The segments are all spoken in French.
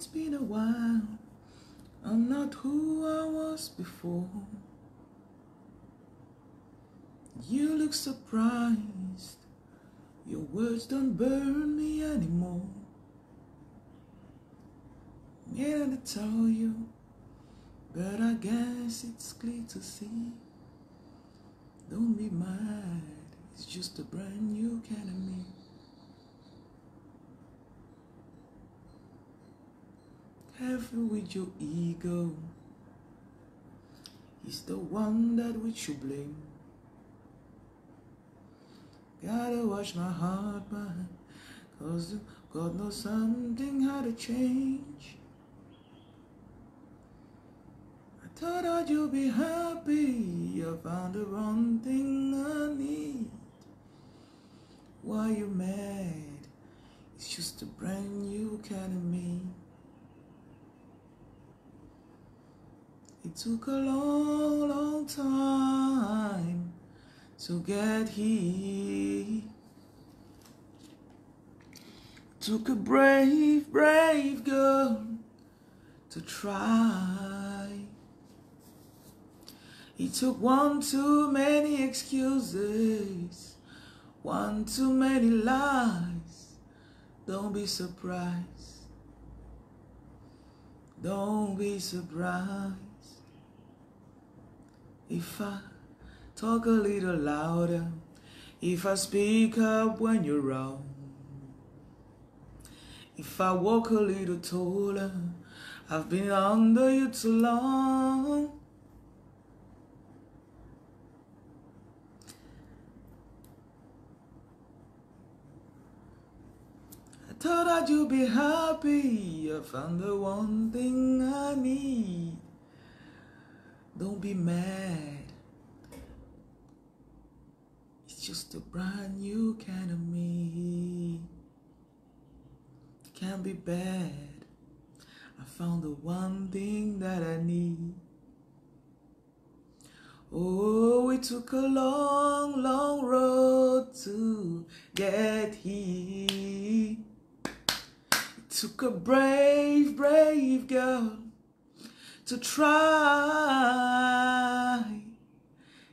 it's been a while. I'm not who I was before. You look surprised. Your words don't burn me anymore. Yeah, to tell you, but I guess it's clear to see. Don't be mad, it's just a brand new kind of me. Careful with your ego. It's the one that we should blame. Gotta watch my heart, man, 'cause God knows something had to change. I thought that you'd be happy. I found the wrong thing I need. Why you mad? It's just a brand new kind of me. It took a long, long time to get here. Took a brave, brave girl to try. It took one too many excuses, one too many lies. Don't be surprised. Don't be surprised if I talk a little louder, if I speak up when you're wrong, if I walk a little taller. I've been under you too long. I thought that you'd be happy. I found the one thing I need. Don't be mad. It's just a brand new kind of me. It can't be bad. I found the one thing that I need. Oh, it took a long, long road to get here. It took a brave, brave girl to try.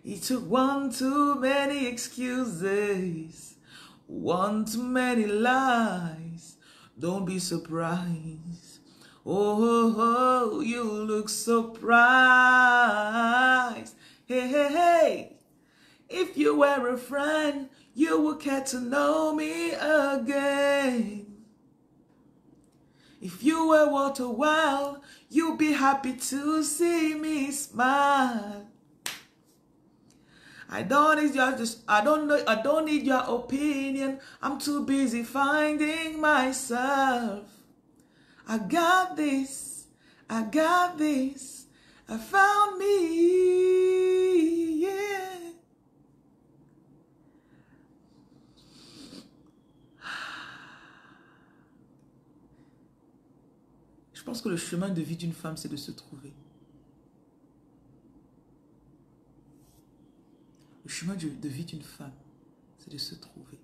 It took one too many excuses, one too many lies. Don't be surprised. Oh, you look surprised. Hey, hey, hey. If you were a friend, you would care to know me again. If you were worth a while, you'd be happy to see me smile. I don't need your opinion. I'm too busy finding myself. I got this. I got this. I found me. Yeah. Je pense que le chemin de vie d'une femme, c'est de se trouver. Le chemin de vie d'une femme, c'est de se trouver.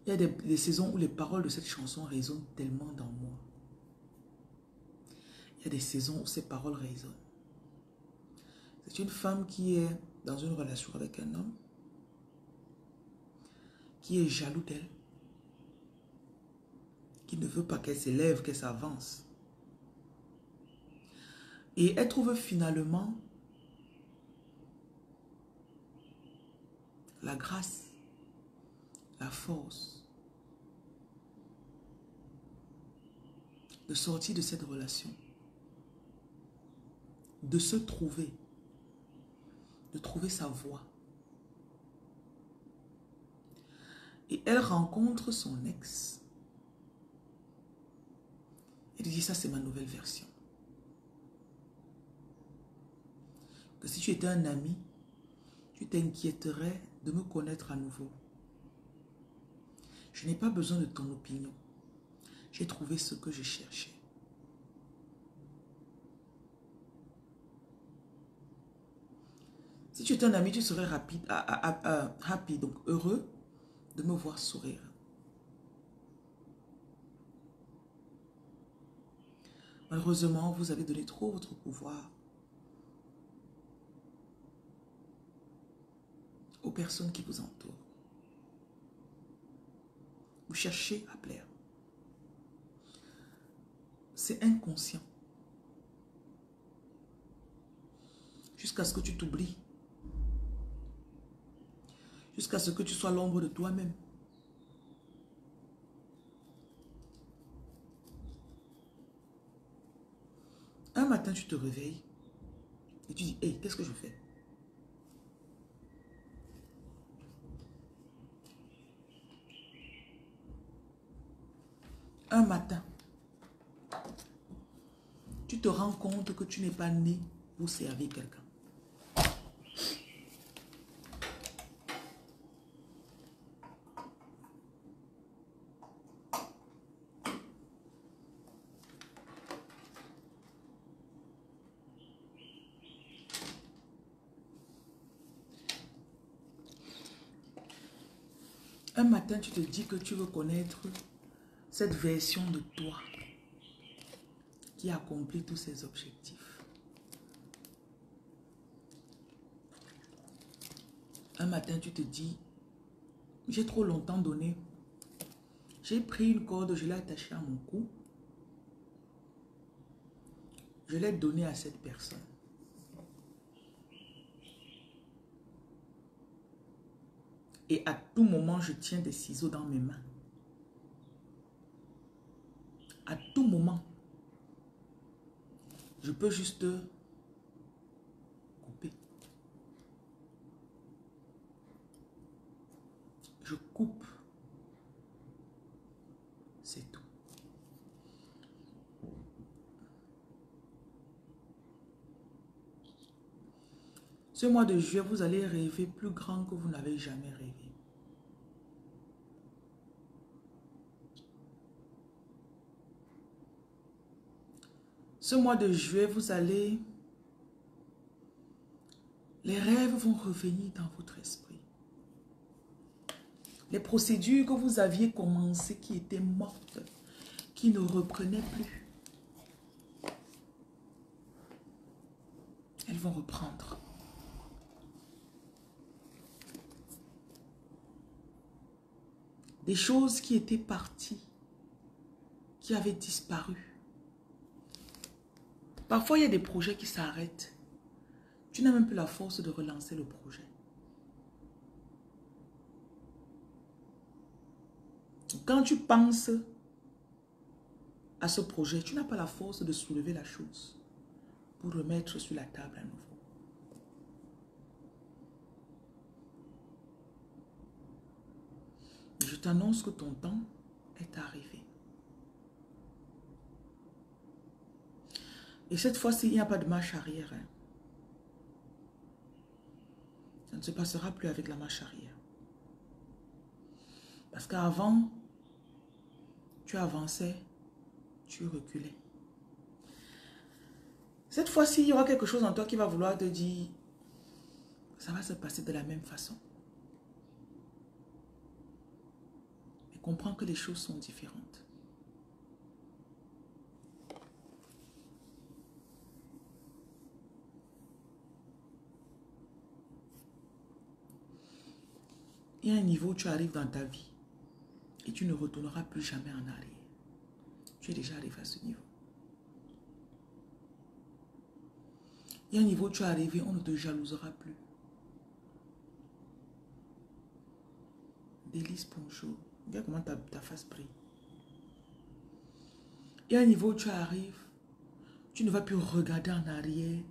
Il y a des saisons où les paroles de cette chanson résonnent tellement dans moi. Il y a des saisons où ces paroles résonnent. C'est une femme qui est dans une relation avec un homme, qui est jaloux d'elle, qui ne veut pas qu'elle s'élève, qu'elle s'avance. Et elle trouve finalement la grâce, la force de sortir de cette relation, de se trouver, de trouver sa voie. Et elle rencontre son ex. Elle dit, ça c'est ma nouvelle version. Que si tu étais un ami, tu t'inquiéterais de me connaître à nouveau. Je n'ai pas besoin de ton opinion. J'ai trouvé ce que je cherchais. Si tu étais un ami, tu serais happy, donc heureux de me voir sourire. Malheureusement, vous avez donné trop votre pouvoir aux personnes qui vous entourent. Vous cherchez à plaire. C'est inconscient. Jusqu'à ce que tu t'oublies. Jusqu'à ce que tu sois l'ombre de toi-même. Un matin, tu te réveilles et tu dis, hey, qu'est-ce que je fais? Un matin, tu te rends compte que tu n'es pas né pour servir quelqu'un. Un matin, tu te dis que tu veux connaître cette version de toi qui accomplit tous ses objectifs. Un matin, tu te dis, j'ai trop longtemps donné. J'ai pris une corde, je l'ai attachée à mon cou. Je l'ai donnée à cette personne. Et à tout moment, je tiens des ciseaux dans mes mains. À tout moment, je peux juste couper. Je coupe. C'est tout. Ce mois de juillet, vous allez rêver plus grand que vous n'avez jamais rêvé. Ce mois de juillet, vous allez... Les rêves vont revenir dans votre esprit. Les procédures que vous aviez commencées qui étaient mortes, qui ne reprenaient plus, elles vont reprendre. Des choses qui étaient parties, qui avaient disparu. Parfois, il y a des projets qui s'arrêtent. Tu n'as même plus la force de relancer le projet. Quand tu penses à ce projet, tu n'as pas la force de soulever la chose pour remettre sur la table à nouveau. Je t'annonce que ton temps est arrivé. Et cette fois-ci, il n'y a pas de marche arrière. Ça ne se passera plus avec la marche arrière. Parce qu'avant, tu avançais, tu reculais. Cette fois-ci, il y aura quelque chose en toi qui va vouloir te dire, ça va se passer de la même façon. Mais comprends que les choses sont différentes. Il y a un niveau où tu arrives dans ta vie et tu ne retourneras plus jamais en arrière. Tu es déjà arrivé à ce niveau. Il y a un niveau où tu es arrivé, on ne te jalousera plus. Délice, bonjour. Regarde comment ta face brille. Il y a un niveau où tu arrives, tu ne vas plus regarder en arrière,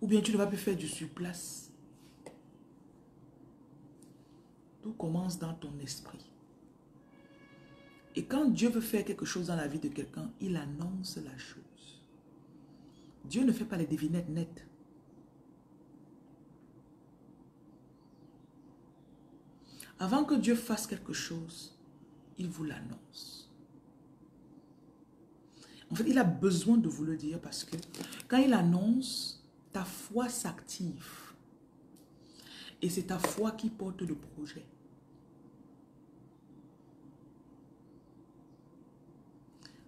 ou bien tu ne vas plus faire du surplace. Tout commence dans ton esprit. Et quand Dieu veut faire quelque chose dans la vie de quelqu'un, il annonce la chose. Dieu ne fait pas les devinettes nettes. Avant que Dieu fasse quelque chose, il vous l'annonce. En fait, il a besoin de vous le dire parce que quand il annonce, ta foi s'active. Et c'est ta foi qui porte le projet.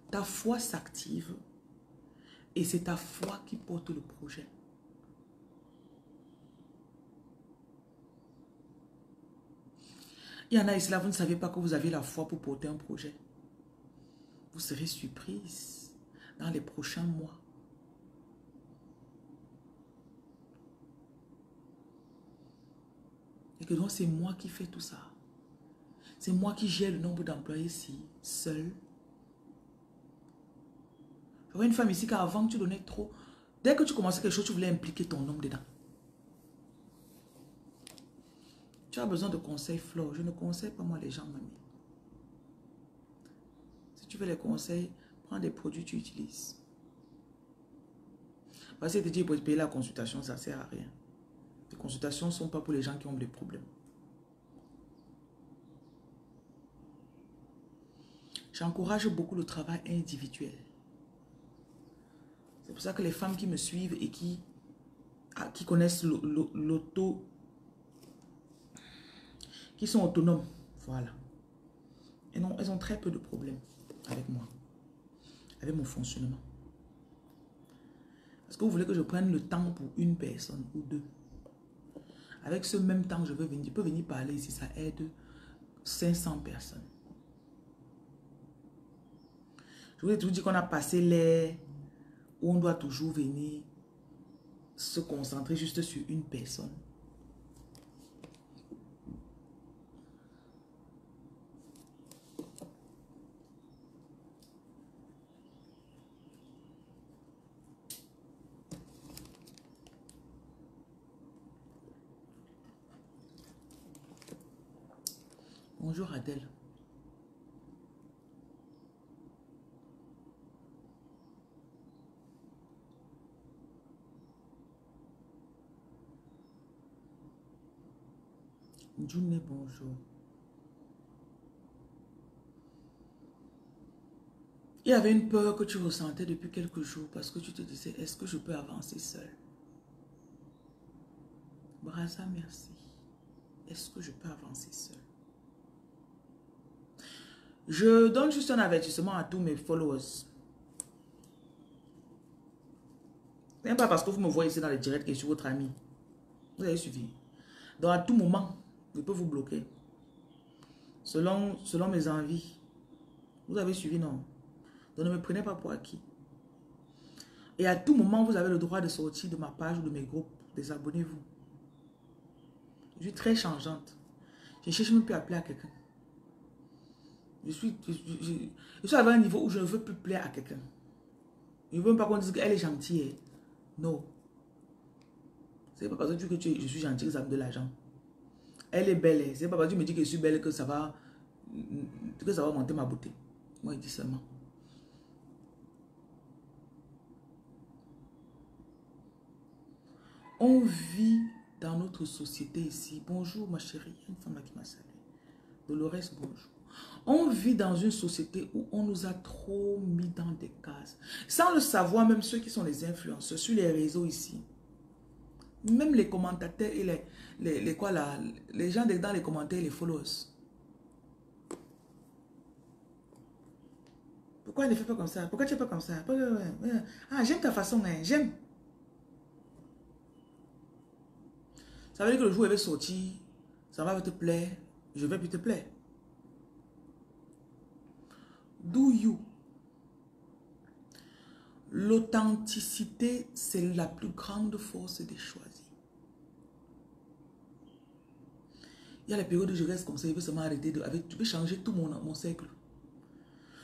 Ta foi s'active Et c'est ta foi qui porte le projet. Il y en a ici, là, vous ne savez pas que vous avez la foi pour porter un projet. Vous serez surprise dans les prochains mois. Et que donc, c'est moi qui fais tout ça. C'est moi qui gère le nombre d'employés ici, seul. Je vois une femme ici qu'avant, tu donnais trop. Dès que tu commençais quelque chose, tu voulais impliquer ton homme dedans. Tu as besoin de conseils, Flo. Je ne conseille pas moi les gens, mamie. Si tu veux les conseils, prends des produits, tu utilises. Parce que te dire pour payer la consultation, ça ne sert à rien. Les consultations ne sont pas pour les gens qui ont des problèmes. J'encourage beaucoup le travail individuel. C'est pour ça que les femmes qui me suivent et qui connaissent l'auto, qui sont autonomes, voilà. Et non, elles ont très peu de problèmes avec moi, avec mon fonctionnement. Est-ce que vous voulez que je prenne le temps pour une personne ou deux? Avec ce même temps, je peux venir parler ici, ça aide 500 personnes. Je voulais toujours dire qu'on a passé l'ère où on doit toujours venir se concentrer juste sur une personne. Bonjour Adèle. Journée, bonjour. Il y avait une peur que tu ressentais depuis quelques jours parce que tu te disais, est-ce que je peux avancer seul? Braza, merci. Est-ce que je peux avancer seul? Je donne juste un avertissement à tous mes followers. Ce n'est pas parce que vous me voyez ici dans les directs et sur votre ami. Vous avez suivi. Donc à tout moment, je peux vous bloquer. Selon mes envies. Vous avez suivi, non? Donc ne me prenez pas pour acquis. Et à tout moment, vous avez le droit de sortir de ma page ou de mes groupes. Désabonnez-vous. Je suis très changeante. Je ne cherche même plus à plaire à quelqu'un. Je suis à un niveau où je ne veux plus plaire à quelqu'un. Je ne veux même pas qu'on dise qu'elle est gentille. Non. C'est pas parce que je suis gentille que ça me donne l'argent. Elle est belle. C'est pas parce que tu me dis que je suis belle que ça va monter ma beauté. Moi, je dis seulement. On vit dans notre société ici. Bonjour ma chérie. Il y a une femme là qui m'a salué. Dolores, bonjour. On vit dans une société où on nous a trop mis dans des cases. Sans le savoir, même ceux qui sont les influenceurs sur les réseaux ici. Même les commentateurs et les gens dans les commentaires, les followers. Pourquoi elle ne fait pas comme ça? Pourquoi tu n'es pas comme ça? Ah, j'aime ta façon, hein. J'aime. Ça veut dire que le jour où elle va sortir, ça va te plaire, je vais plus te plaire. Do you? L'authenticité, c'est la plus grande force des choisis. Il y a les périodes où je reste comme ça, je veux seulement arrêter je veux changer tout mon cercle.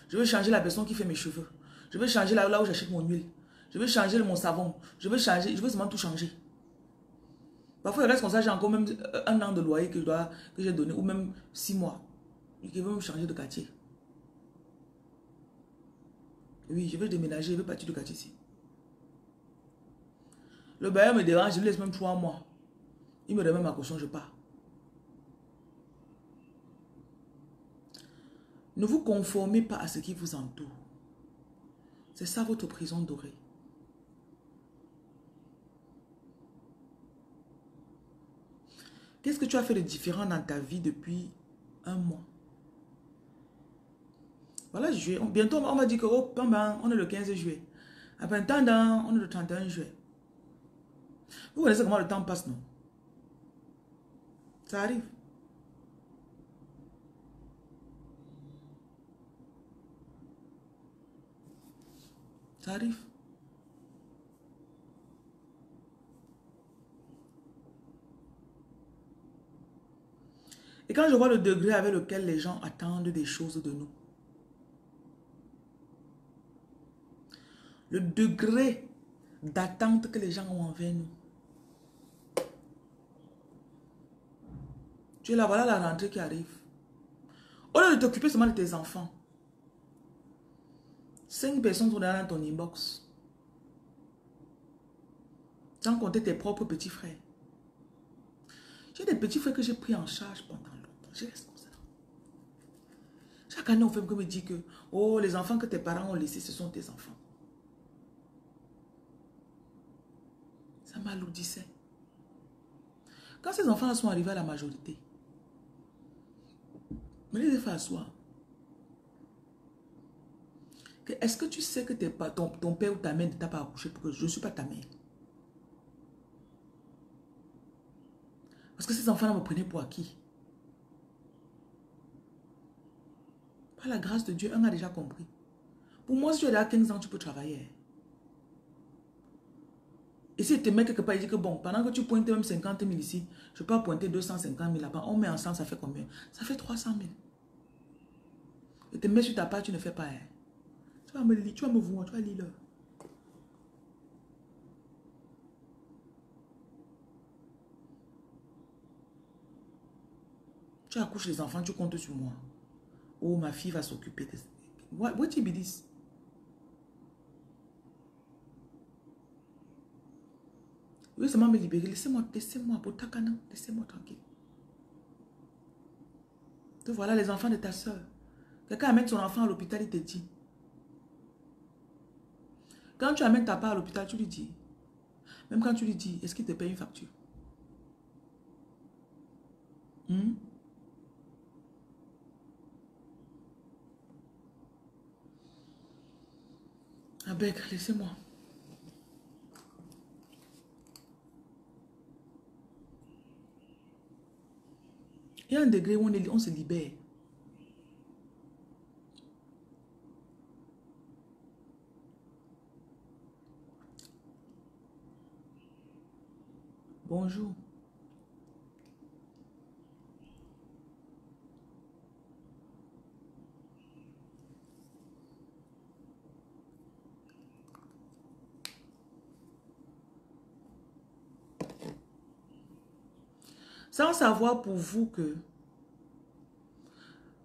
Je veux changer la personne qui fait mes cheveux. Je veux changer là où j'achète mon huile. Je veux changer mon savon. Je veux seulement tout changer. Parfois, je reste comme ça, j'ai encore même 1 an de loyer que j'ai donné, ou même 6 mois. Je veux même changer de quartier. Oui, je veux déménager, je veux partir du quartier ici. Le bailleur me dérange, je lui laisse même 3 mois. Il me remet ma caution, je pars. Ne vous conformez pas à ce qui vous entoure. C'est ça votre prison dorée. Qu'est-ce que tu as fait de différent dans ta vie depuis 1 mois? Voilà, juillet. Bientôt, on va dire que on est le 15 juillet. À 20 ans, on est le 31 juillet. Vous connaissez comment le temps passe, non? Ça arrive. Ça arrive. Et quand je vois le degré avec lequel les gens attendent des choses de nous, le degré d'attente que les gens ont envers nous, tu es là, voilà la rentrée qui arrive. Au lieu de t'occuper seulement de tes enfants, 5 personnes sont dans ton inbox. Sans compter tes propres petits frères. J'ai des petits frères que j'ai pris en charge pendant longtemps. Je reste comme ça. Chaque année, on fait me dire que oh, les enfants que tes parents ont laissés, ce sont tes enfants. Ça m'alourdissait. Quand ces enfants sont arrivés à la majorité, je les ai fait asseoir. Est-ce que tu sais que ton père ou ta mère ne t'a pas accouché pour que je ne suis pas ta mère? Parce que ces enfants-là me prenaient pour acquis. Par la grâce de Dieu, un a déjà compris. Pour moi, si tu es là 15 ans, tu peux travailler. Et si tu te mets quelque part, il dit que bon, pendant que tu pointes même 50 000 ici, je peux pointer 250 000 là-bas. On met ensemble, ça fait combien? Ça fait 300 000. Et te mets sur ta part, tu ne fais pas. Tu vas me lire, tu vas me voir, tu vas lire. Tu accouches les enfants, tu comptes sur moi. Oh, ma fille va s'occuper de... What you be this? Oui, seulement me libérer. Laissez-moi, pour Takana. Laissez-moi tranquille. Te voilà les enfants de ta soeur. Quelqu'un amène son enfant à l'hôpital, il te dit. Quand tu amènes ta part à l'hôpital, tu lui dis. Même quand tu lui dis, est-ce qu'il te paye une facture? Avec, laissez-moi. Il y a un degré où on se libère. Bonjour. Sans savoir pour vous que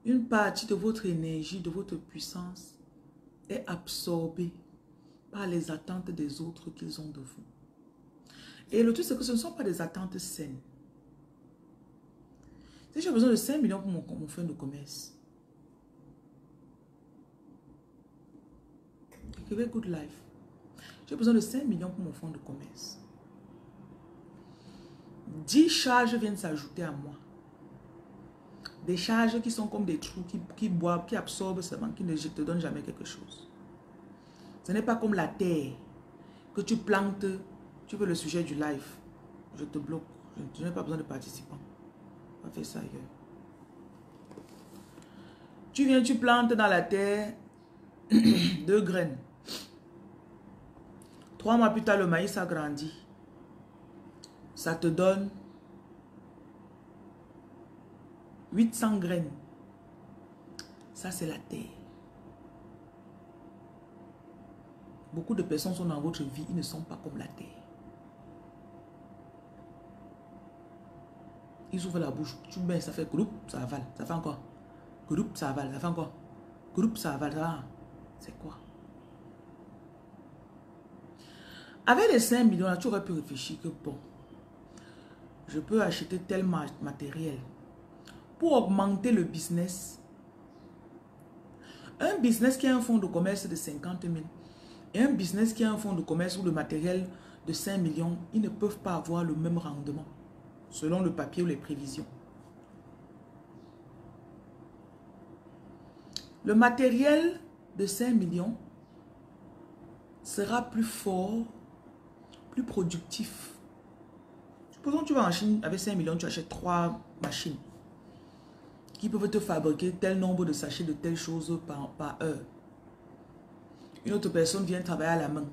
une partie de votre énergie, de votre puissance est absorbée par les attentes des autres qu'ils ont de vous. Et le truc, c'est que ce ne sont pas des attentes saines. Si j'ai besoin de 5 millions pour mon fonds de commerce, good life. J'ai besoin de 5 millions pour mon fonds de commerce. 10 charges viennent s'ajouter à moi. Des charges qui sont comme des trous qui boivent, qui absorbent seulement, qui ne te donnent jamais quelque chose. Ce n'est pas comme la terre que tu plantes, tu veux le sujet du live. Je te bloque. Je n'ai pas besoin de participants. On va faire ça ailleurs. Tu viens, tu plantes dans la terre 2 graines. 3 mois plus tard, le maïs a grandi. Ça te donne 800 graines. Ça, c'est la terre. Beaucoup de personnes sont dans votre vie, ils ne sont pas comme la terre. Ils ouvrent la bouche, tu mets, ça fait groupe, ça avale. Ça fait encore. Groupe, ça avale. Ça fait encore. Groupe, ça avale. C'est quoi? Avec les 5 millions, là, tu aurais pu réfléchir que bon, je peux acheter tel matériel pour augmenter le business. Un business qui a un fonds de commerce de 50 000 et un business qui a un fonds de commerce ou le matériel de 5 millions, ils ne peuvent pas avoir le même rendement selon le papier ou les prévisions. Le matériel de 5 millions, sera plus fort, plus productif. Supposons que tu vas en Chine avec 5 millions, tu achètes 3 machines qui peuvent te fabriquer tel nombre de sachets de telle chose par heure. Une autre personne vient travailler à la main.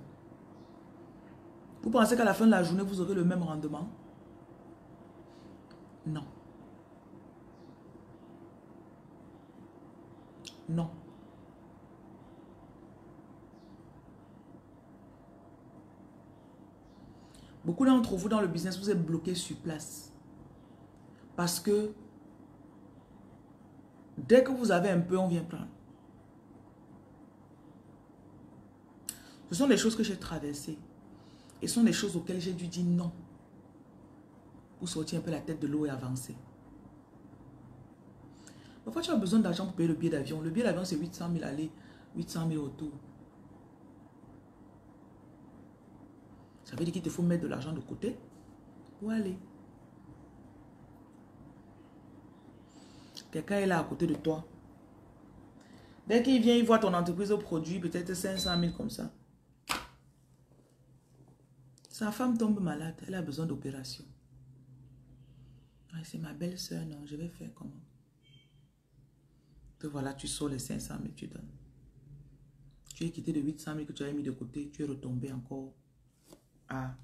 Vous pensez qu'à la fin de la journée, vous aurez le même rendement? Non. Non. Beaucoup d'entre vous dans le business, vous êtes bloqués sur place. Parce que dès que vous avez un peu, on vient prendre. Ce sont des choses que j'ai traversées. Et ce sont des choses auxquelles j'ai dû dire non. Pour sortir un peu la tête de l'eau et avancer. Parfois, tu as besoin d'argent pour payer le billet d'avion. Le billet d'avion, c'est 800 000 aller, 800 000 retour. Ça veut dire qu'il te faut mettre de l'argent de côté pour aller. Quelqu'un est là à côté de toi. Dès qu'il vient, il voit ton entreprise au produit, peut-être 500 000 comme ça. Sa femme tombe malade, elle a besoin d'opération. C'est ma belle-sœur, non, je vais faire comment? Et voilà, tu sors les 500 000, tu donnes. Tu es quitté de 800 000 que tu avais mis de côté, tu es retombé encore à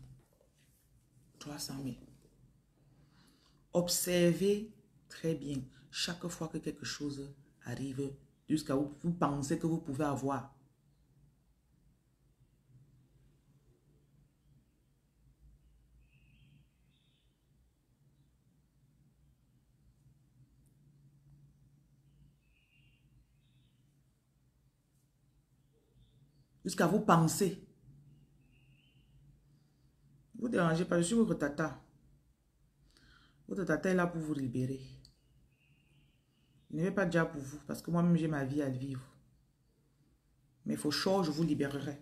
300 000. Observez très bien chaque fois que quelque chose arrive, jusqu'à où vous pensez que vous pouvez avoir. Jusqu'à vous penser. Vous ne dérangez pas, je suis votre tata. Votre tata est là pour vous libérer. Je ne vais pas dire pour vous, parce que moi-même j'ai ma vie à vivre. Mais il faut chaud, je vous libérerai.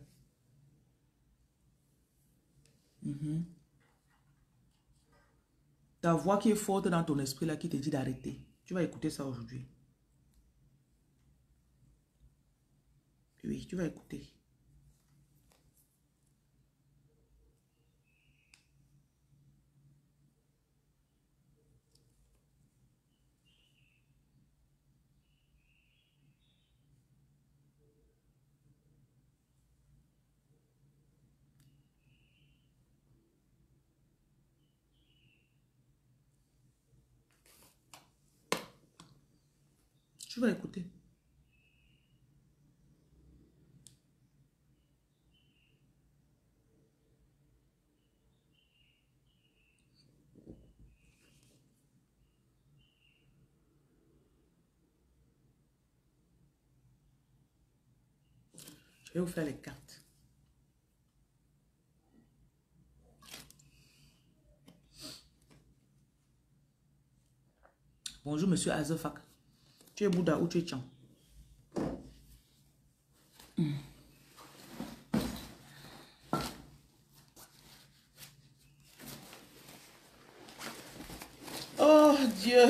Ta voix qui est forte dans ton esprit là, qui te dit d'arrêter. Tu vas écouter ça aujourd'hui. Oui, tu vas écouter. Tu vas écouter. Je vais vous faire les cartes. Bonjour, monsieur Azefak. Tu es Bouddha ou tu es Tchang? Oh Dieu.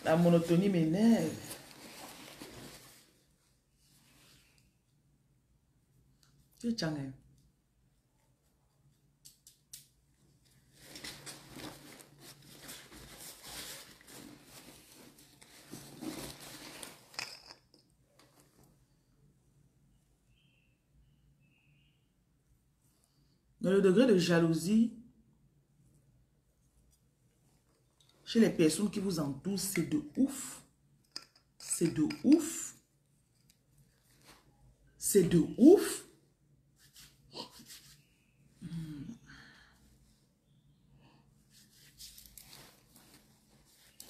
La monotonie m'énerve. Tu es Tchang, hein? Mais le degré de jalousie chez les personnes qui vous entourent, c'est de ouf. C'est de ouf. C'est de ouf.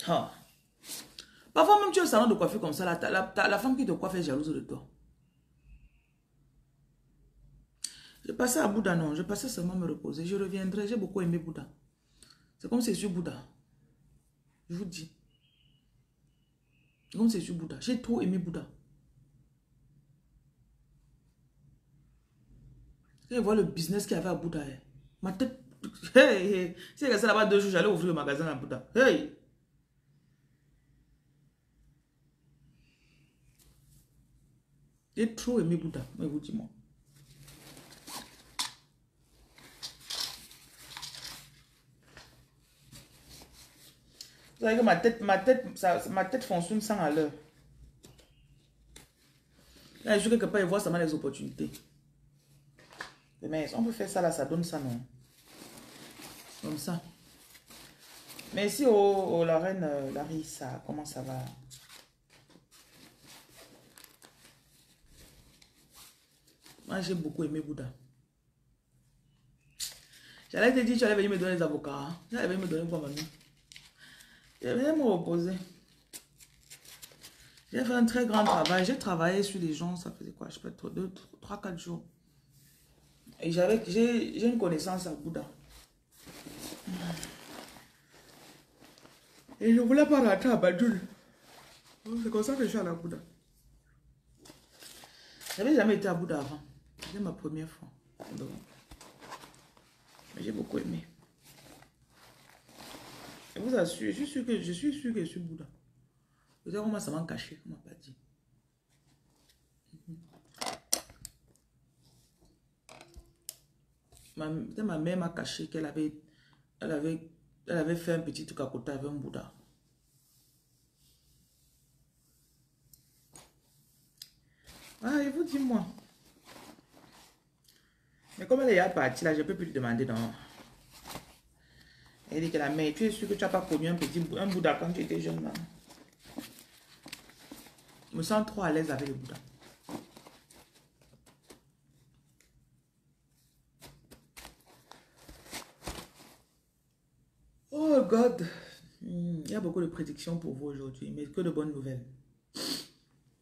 Ah. Parfois même tu es au salon de coiffure comme ça, la femme qui te coiffe est jalouse de toi. Je passais à Bouddha, non. Je passais seulement me reposer. Je reviendrai. J'ai beaucoup aimé Bouddha. C'est comme si je suis Bouddha. Je vous dis. C'est comme si je suis Bouddha. J'ai trop aimé Bouddha. Quand je vois le business qu'il y avait à Bouddha, ma tête... Hey, hey. Si je restais là-bas 2 jours, j'allais ouvrir le magasin à Bouddha. Hey! J'ai trop aimé Bouddha, mais vous dis-moi. Vous savez que ma tête fonctionne 100 à l'heure. Là, je suis quelque part et voir seulement les opportunités. Mais on peut faire ça là, ça donne ça, non? Comme ça. Mais ici, la reine Larissa, comment ça va? Moi, j'ai beaucoup aimé Bouddha. J'allais te dire, tu allais venir me donner des avocats. Hein? J'allais venir me donner quoi, mamie? Je vais me reposer. J'ai fait un très grand travail. J'ai travaillé sur les gens, ça faisait quoi? Je sais pas, 2, 3, 4 jours. Et j'ai une connaissance à Bouddha. Et je ne voulais pas rentrer à Banjul. C'est comme ça que je suis à la Bouddha. Je n'avais jamais été à Bouddha avant. C'était ma première fois. Donc, j'ai beaucoup aimé. Je vous assure, je suis sûr que je suis Bouddha. Peut-être qu'on m'a seulement caché, on ne m'a pas dit. Ma mère m'a caché qu'elle avait fait un petit truc à côté avec un Bouddha. Ah, et vous dis-moi. Mais comme elle est partie là, je ne peux plus lui demander non. Elle dit que la mère, tu es sûr que tu n'as pas connu un Bouddha quand tu étais jeune là? Je me sens trop à l'aise avec le Bouddha. Oh God. Il y a beaucoup de prédictions pour vous aujourd'hui, mais que de bonnes nouvelles.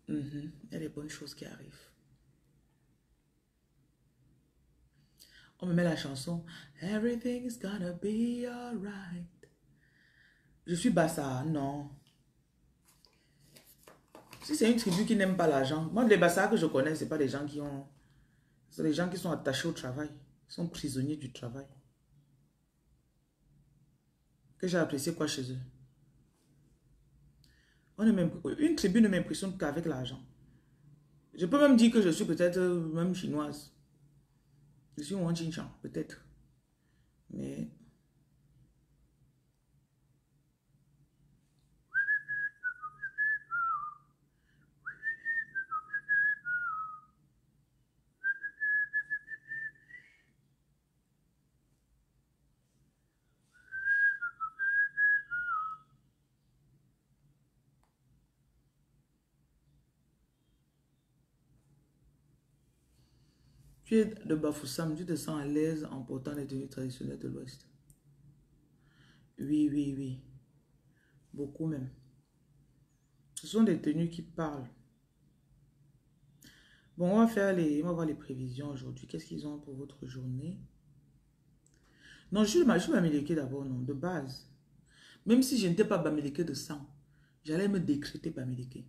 Il y a des bonnes choses qui arrivent. On me met la chanson Everything's gonna be alright. Je suis Bassa, non. Si c'est une tribu qui n'aime pas l'argent, moi les Bassa que je connais, ce n'est pas des gens qui ont... C'est des gens qui sont attachés au travail. Ils sont prisonniers du travail. Que j'ai apprécié quoi chez eux. Une tribu ne m'impressionne qu'avec l'argent. Je peux même dire que je suis peut-être même chinoise. Je suis Wang Jinshan, peut-être. Mais... Tu es de Bafoussam, tu te sens à l'aise en portant les tenues traditionnelles de l'Ouest. Oui, oui, oui. Beaucoup même. Ce sont des tenues qui parlent. Bon, on va voir les prévisions aujourd'hui. Qu'est-ce qu'ils ont pour votre journée? Non, je suis Bamileke d'abord, non, de base. Même si je n'étais pas Bamileke de sang, j'allais me décréter Bamileke.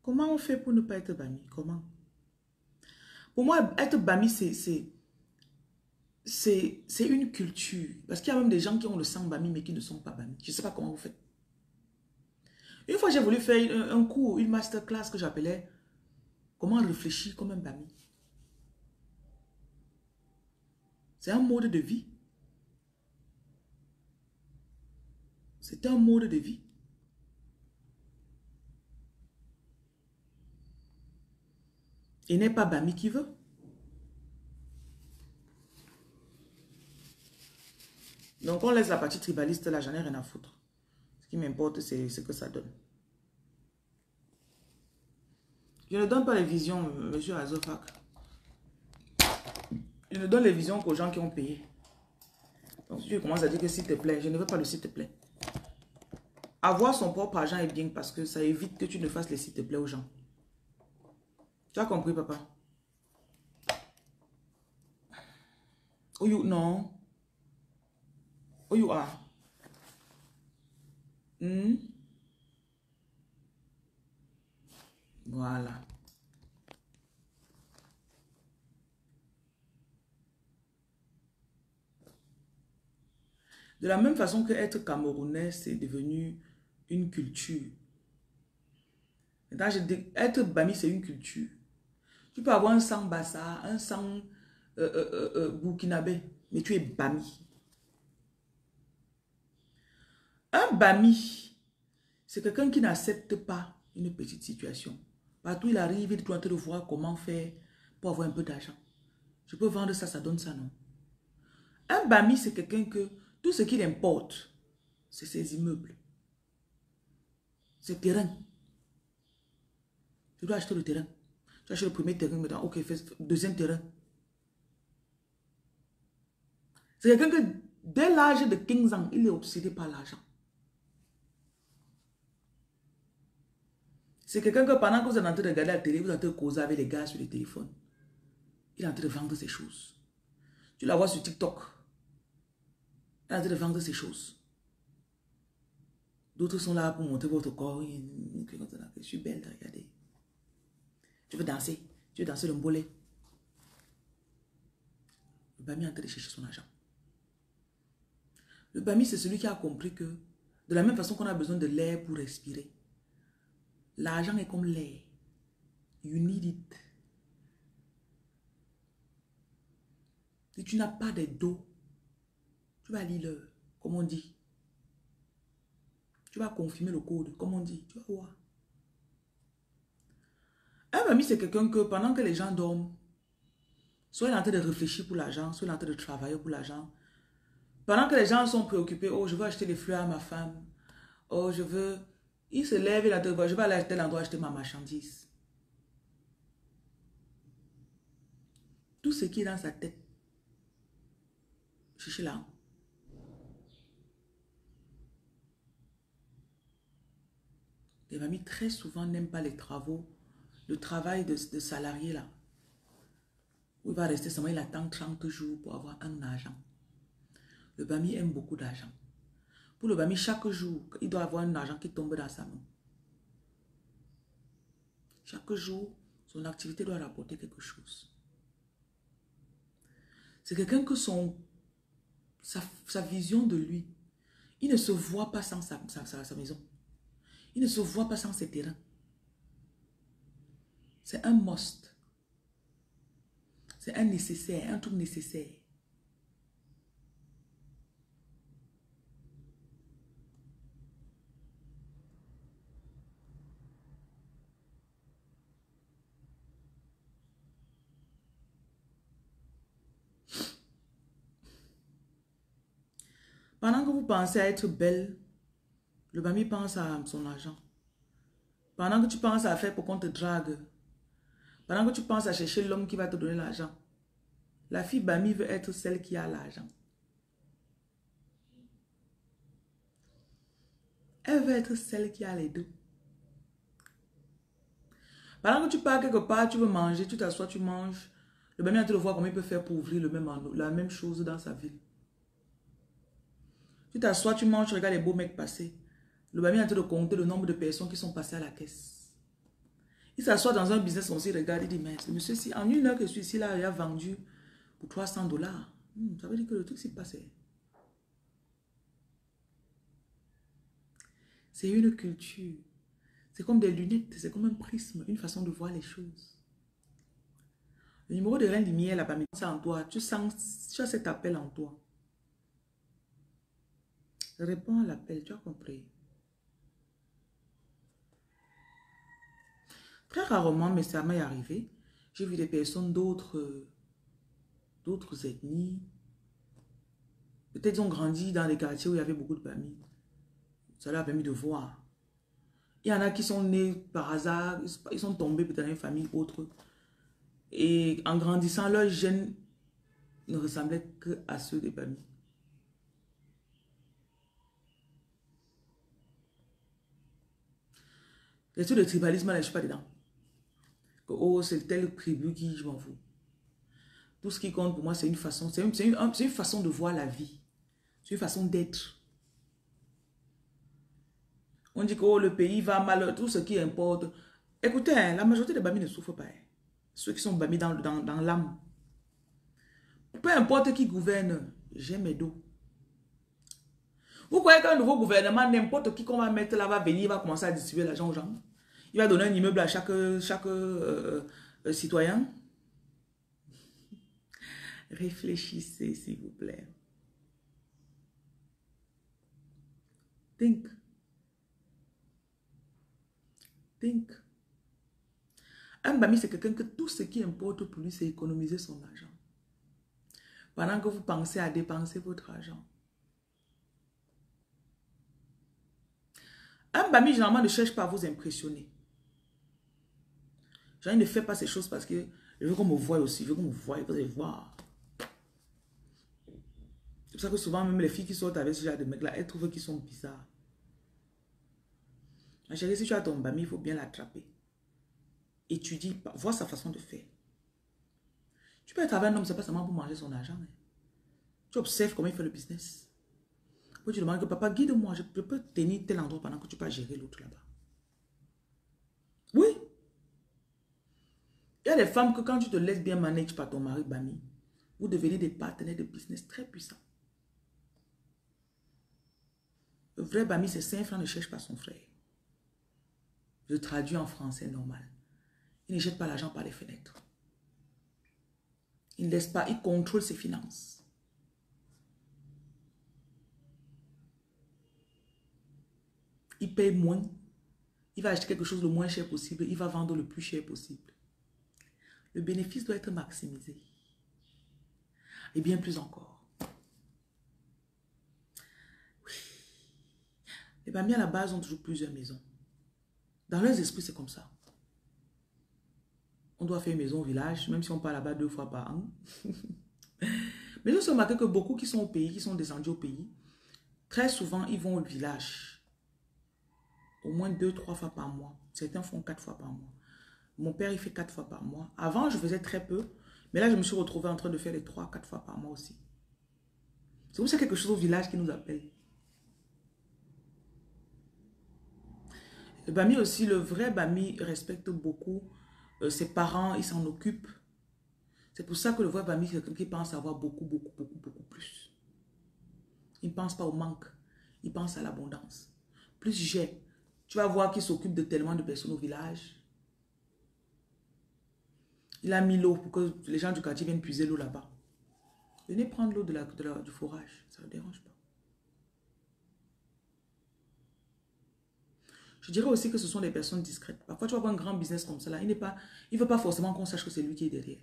Comment on fait pour ne pas être Bami? Comment? Pour moi, être Bami, c'est une culture. Parce qu'il y a même des gens qui ont le sang Bami, mais qui ne sont pas Bami. Je ne sais pas comment vous faites. Une fois, j'ai voulu faire un cours, une masterclass que j'appelais comment réfléchir comme un Bami. C'est un mode de vie. C'est un mode de vie. Il n'est pas Bami qui veut. Donc, on laisse la partie tribaliste là, j'en ai rien à foutre. Ce qui m'importe, c'est ce que ça donne. Je ne donne pas les visions, monsieur Azofak. Je ne donne les visions qu'aux gens qui ont payé. Donc, si tu commences à dire que s'il te plaît, je ne veux pas le s'il te plaît. Avoir son propre argent est bien parce que ça évite que tu ne fasses les s'il te plaît aux gens. Tu as compris, papa? Oh, you, non. Oh, you are. Voilà. De la même façon que être camerounais, c'est devenu une culture. Maintenant, être Bami, c'est une culture. Tu peux avoir un sang Bassa, un sang Burkinabé, mais tu es Bami. Un Bami, c'est quelqu'un qui n'accepte pas une petite situation. Partout il arrive, il est en train de voir comment faire pour avoir un peu d'argent. Je peux vendre ça, ça donne ça, non? Un Bami, c'est quelqu'un que tout ce qu'il importe, c'est ses immeubles. Ses terrains. Tu dois acheter le terrain. Tu achètes le premier terrain, maintenant, ok, fais deuxième terrain. C'est quelqu'un que, dès l'âge de 15 ans, il est obsédé par l'argent. C'est quelqu'un que pendant que vous êtes en train de regarder la télé, vous êtes en train de causer avec les gars sur le téléphone. Il est en train de vendre ses choses. Tu la vois sur TikTok. Il est en train de vendre ses choses. D'autres sont là pour montrer votre corps. Je suis belle, regardez. Tu veux danser? Tu veux danser le mbolé? Le Bami est en train de chercher son argent. Le Bami, c'est celui qui a compris que, de la même façon qu'on a besoin de l'air pour respirer, l'argent est comme l'air. You need it. Si tu n'as pas de dos, tu vas lire l'heure, comme on dit. Tu vas confirmer le code, comme on dit. Tu vas voir. Un Bami, c'est quelqu'un que pendant que les gens dorment, soit il est en train de réfléchir pour l'argent, soit il est en train de travailler pour l'argent. Pendant que les gens sont préoccupés, oh, je veux acheter des fleurs à ma femme. Oh, je veux... Il se lève, il a dit, je vais aller à tel endroit acheter ma marchandise. Tout ce qui est dans sa tête, cherchez là. Les mamies très souvent n'aiment pas les travaux, le travail de salarié là. Où il va rester seulement, il attend 30 jours pour avoir un argent. Le Bami aime beaucoup d'argent. Pour le Bami, chaque jour, il doit avoir un argent qui tombe dans sa main. Chaque jour, son activité doit rapporter quelque chose. C'est quelqu'un que sa vision de lui, il ne se voit pas sans sa maison. Il ne se voit pas sans ses terrains. C'est un must. C'est un nécessaire, un truc nécessaire. Pendant que vous pensez à être belle, le Bami pense à son argent. Pendant que tu penses à faire pour qu'on te drague, pendant que tu penses à chercher l'homme qui va te donner l'argent, la fille Bami veut être celle qui a l'argent. Elle veut être celle qui a les deux. Pendant que tu pars quelque part, tu veux manger, tu t'assois, tu manges. Le Bami a te voir comment il peut faire pour ouvrir la même chose dans sa ville. Tu t'assois, tu manges, tu regardes les beaux mecs passer. Le Bami est en train de compter le nombre de personnes qui sont passées à la caisse. Il s'assoit dans un business, on s'y regarde, il dit, mais ce monsieur, si en une heure que je suis ici, là, il a vendu pour 300 $. Ça veut dire que le truc s'est passé. C'est une culture. C'est comme des lunettes, c'est comme un prisme, une façon de voir les choses. Le numéro de reine lumière, là, Bami, c'est en toi. Tu sens, tu as cet appel en toi. Réponds à l'appel, tu as compris. Très rarement, mais ça m'est arrivé. J'ai vu des personnes d'autres ethnies. Peut-être ils ont grandi dans des quartiers où il y avait beaucoup de Bami. Ça leur a permis de voir. Il y en a qui sont nés par hasard, ils sont tombés peut-être dans une famille autre. Et en grandissant, leurs gènes ne ressemblaient qu'à ceux des Bami. Les trucs de tribalisme, là, je ne suis pas dedans. Oh, c'est telle tribu qui, je m'en fous. Tout ce qui compte pour moi, c'est une façon, c'est une façon de voir la vie. C'est une façon d'être. On dit que oh, le pays va mal, tout ce qui importe. Écoutez, hein, la majorité des Bami ne souffrent pas. Hein. Ceux qui sont Bami dans l'âme. Peu importe qui gouverne, j'ai mes dos. Vous croyez qu'un nouveau gouvernement, n'importe qui qu'on va mettre là, va venir, va commencer à distribuer l'argent aux gens? Il va donner un immeuble à chaque citoyen. Réfléchissez, s'il vous plaît. Think. Think. Un Bami, c'est quelqu'un que tout ce qui importe pour lui, c'est économiser son argent. Pendant que vous pensez à dépenser votre argent. Un Bami, généralement, ne cherche pas à vous impressionner. Genre, il ne fait pas ces choses parce que je veux qu'on me voie aussi. Je veux qu'on me voie, vous allez voir. C'est pour ça que souvent, même les filles qui sortent avec ce genre de mecs-là, elles trouvent qu'ils sont bizarres. Ma chérie, si tu as ton Bami, il faut bien l'attraper. Étudie, vois sa façon de faire. Tu peux être avec un homme, c'est pas seulement pour manger son argent. Hein. Tu observes comment il fait le business. Après, tu demandes que papa, guide-moi, je peux tenir tel endroit pendant que tu peux gérer l'autre là-bas. Oui. Il y a des femmes que quand tu te laisses bien manager par ton mari Bami, vous devenez des partenaires de business très puissants. Le vrai Bami, c'est 5 francs, ne cherche pas son frère. Je traduis en français normal. Il ne jette pas l'argent par les fenêtres. Il ne laisse pas, il contrôle ses finances. Il paye moins. Il va acheter quelque chose le moins cher possible. Il va vendre le plus cher possible. Le bénéfice doit être maximisé. Et bien plus encore. Oui. Les Bamis à la base ont toujours plusieurs maisons. Dans leurs esprits, c'est comme ça. On doit faire une maison au village, même si on part là-bas 2 fois par an. Mais je suis remarqué que beaucoup qui sont au pays, qui sont descendus au pays, très souvent, ils vont au village. Au moins 2-3 fois par mois. Certains font 4 fois par mois. Mon père, il fait 4 fois par mois. Avant, je faisais très peu. Mais là, je me suis retrouvée en train de faire les 3-4 fois par mois aussi. C'est comme ça quelque chose au village qui nous appelle. Le Bami aussi, le vrai Bami respecte beaucoup ses parents, il s'en occupe. C'est pour ça que le vrai Bami, c'est quelqu'un qui pense avoir beaucoup plus. Il ne pense pas au manque. Il pense à l'abondance. Plus j'ai, tu vas voir qu'il s'occupe de tellement de personnes au village. Il a mis l'eau pour que les gens du quartier viennent puiser l'eau là-bas. Venez prendre l'eau du forage. Ça ne dérange pas. Je dirais aussi que ce sont des personnes discrètes. Parfois, tu vas voir un grand business comme ça. Là, il ne veut pas forcément qu'on sache que c'est lui qui est derrière.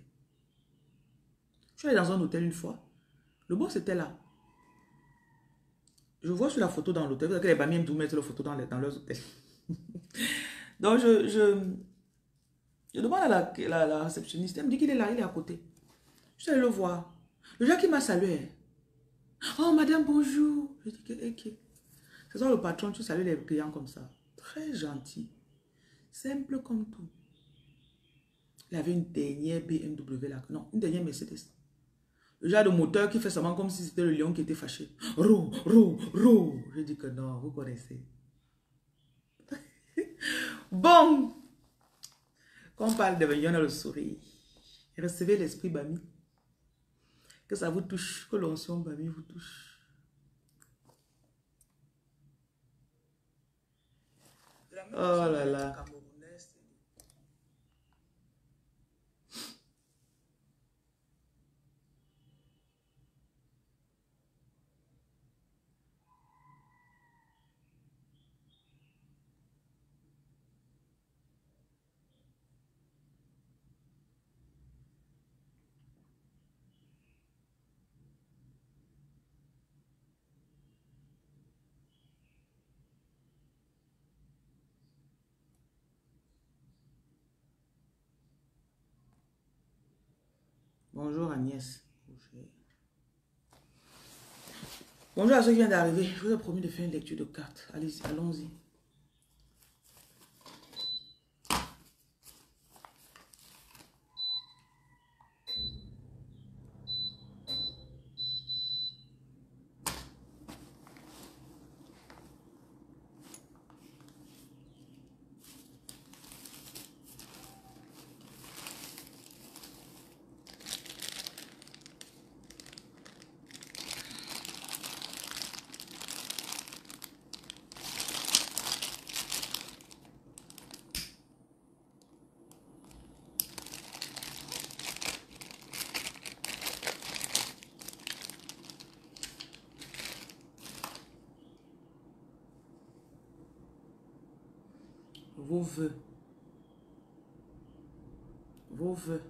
Je suis allée dans un hôtel une fois. Le boss était là. Je vois sur la photo dans l'hôtel. Vous savez que les Bami aiment tout mettre la photo dans leurs hôtels. Donc, je demande à la réceptionniste. Elle me dit qu'il est là, il est à côté. Je suis allée le voir. Le gars qui m'a salué. Oh, madame, bonjour. Je dis que, ok. C'est ça le patron, tu salues les clients comme ça. Très gentil. Simple comme tout. Il avait une dernière BMW là. Non, une dernière Mercedes. Le genre de moteur qui fait seulement comme si c'était le lion qui était fâché. Roux. Je dis que non, vous connaissez. Bon. Quand on parle de venir dans le sourire, recevez l'esprit Bami. Que ça vous touche, que l'onction Bami vous touche. Oh là là. Bonjour Agnès. Bonjour à ceux qui viennent d'arriver. Je vous ai promis de faire une lecture de cartes. Allez-y, allons-y. vos vœux. Vos vœux.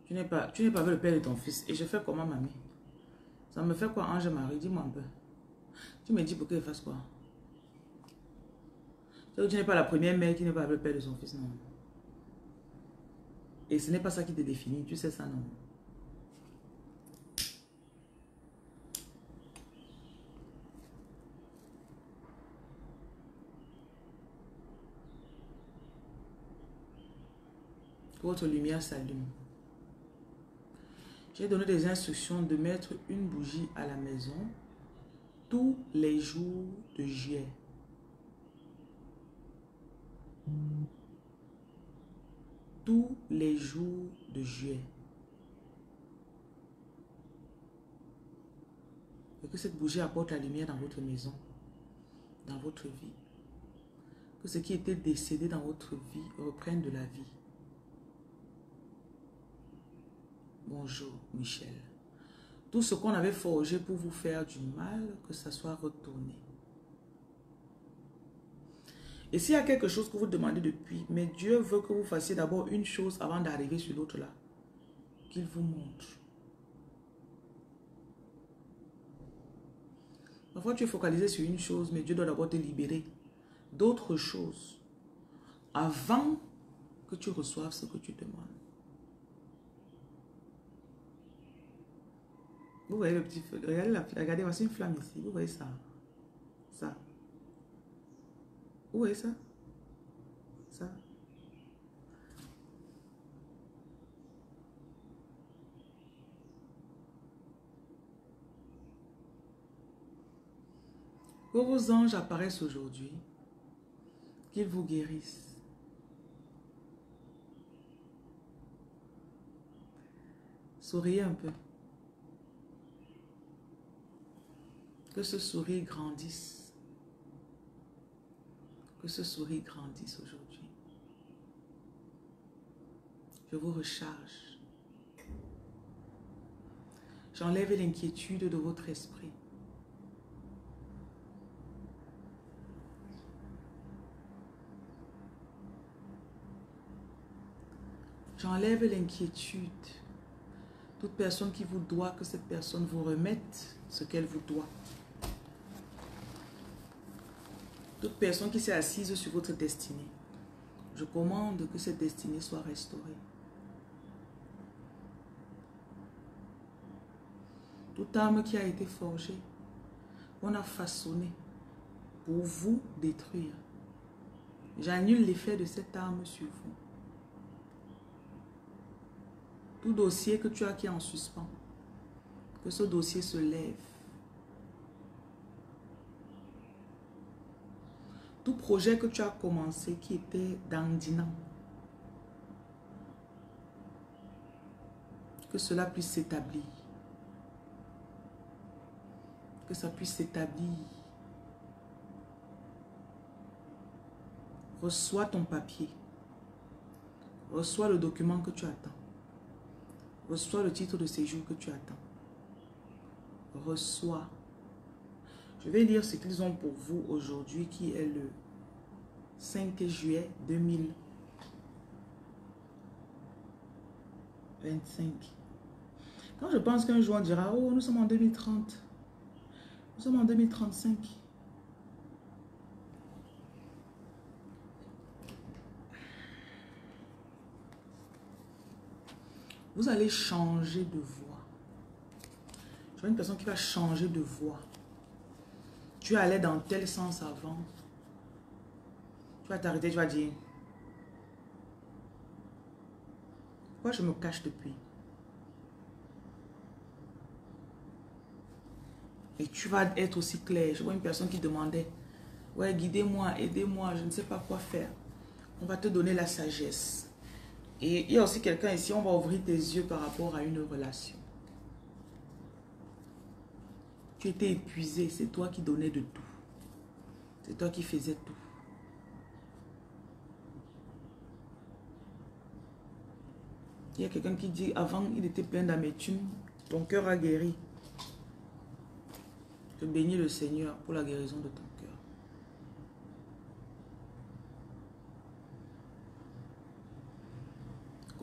Tu n'es pas le père de ton fils. Et je fais comment, mamie? Ça me fait quoi, Ange-Marie? Dis-moi un peu. Tu me dis pour qu'elle fasse quoi? Tu n'es pas la première mère qui n'est pas le père de son fils, non. Et ce n'est pas ça qui te définit, tu sais ça, non. Que votre lumière s'allume. J'ai donné des instructions de mettre une bougie à la maison tous les jours de juillet. Tous les jours de juillet. Et que cette bougie apporte la lumière dans votre maison, dans votre vie. Que ce qui était décédé dans votre vie reprenne de la vie. Bonjour, Michel. Tout ce qu'on avait forgé pour vous faire du mal, que ça soit retourné. Et s'il y a quelque chose que vous demandez depuis, mais Dieu veut que vous fassiez d'abord une chose avant d'arriver sur l'autre là, qu'il vous montre. Parfois tu es focalisé sur une chose, mais Dieu doit d'abord te libérer d'autres choses avant que tu reçoives ce que tu demandes. Vous voyez le petit feu, regardez, voici une flamme ici, vous voyez ça, ça, vous voyez ça, ça. Que vos anges apparaissent aujourd'hui, qu'ils vous guérissent. Souriez un peu. Que ce sourire grandisse. Que ce sourire grandisse aujourd'hui. Je vous recharge. J'enlève l'inquiétude de votre esprit. J'enlève l'inquiétude. Toute personne qui vous doit, que cette personne vous remette ce qu'elle vous doit. Toute personne qui s'est assise sur votre destinée, je commande que cette destinée soit restaurée. Toute arme qui a été forgée, on a façonné pour vous détruire. J'annule l'effet de cette arme sur vous. Tout dossier que tu as qui est en suspens, que ce dossier se lève. Tout projet que tu as commencé qui était dandinant, que cela puisse s'établir. Que ça puisse s'établir. Reçois ton papier. Reçois le document que tu attends. Reçois le titre de séjour que tu attends. Reçois. Je vais lire ce qu'ils ont pour vous aujourd'hui qui est le 5 juillet 2025. Quand je pense qu'un jour on dira, oh, nous sommes en 2030. Nous sommes en 2035. Vous allez changer de voix. Je vois une personne qui va changer de voix. Tu allais dans tel sens avant. Tu vas t'arrêter, tu vas dire, pourquoi je me cache depuis? Et tu vas être aussi clair. Je vois une personne qui demandait, ouais, guidez-moi, aidez-moi, je ne sais pas quoi faire. On va te donner la sagesse. Et il y a aussi quelqu'un ici, on va ouvrir tes yeux par rapport à une relation. Tu étais épuisé, c'est toi qui donnais de tout. C'est toi qui faisais tout. Il y a quelqu'un qui dit, avant il était plein d'amertume, ton cœur a guéri. Je bénis le Seigneur pour la guérison de ton cœur.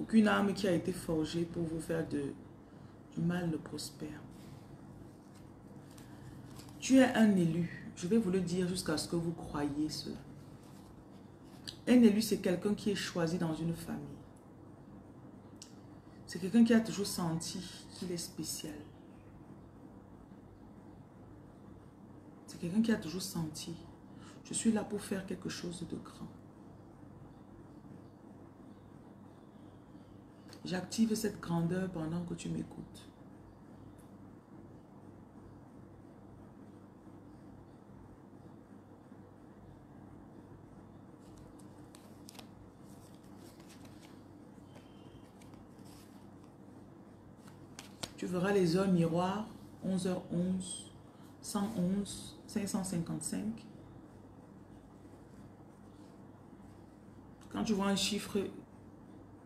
Aucune arme qui a été forgée pour vous faire du mal ne prospère. Tu es un élu. Je vais vous le dire jusqu'à ce que vous croyiez cela. Un élu, c'est quelqu'un qui est choisi dans une famille. C'est quelqu'un qui a toujours senti qu'il est spécial. C'est quelqu'un qui a toujours senti, je suis là pour faire quelque chose de grand. J'active cette grandeur pendant que tu m'écoutes. Tu verras les heures miroirs, 11h11, 111, 555. Quand tu vois un chiffre,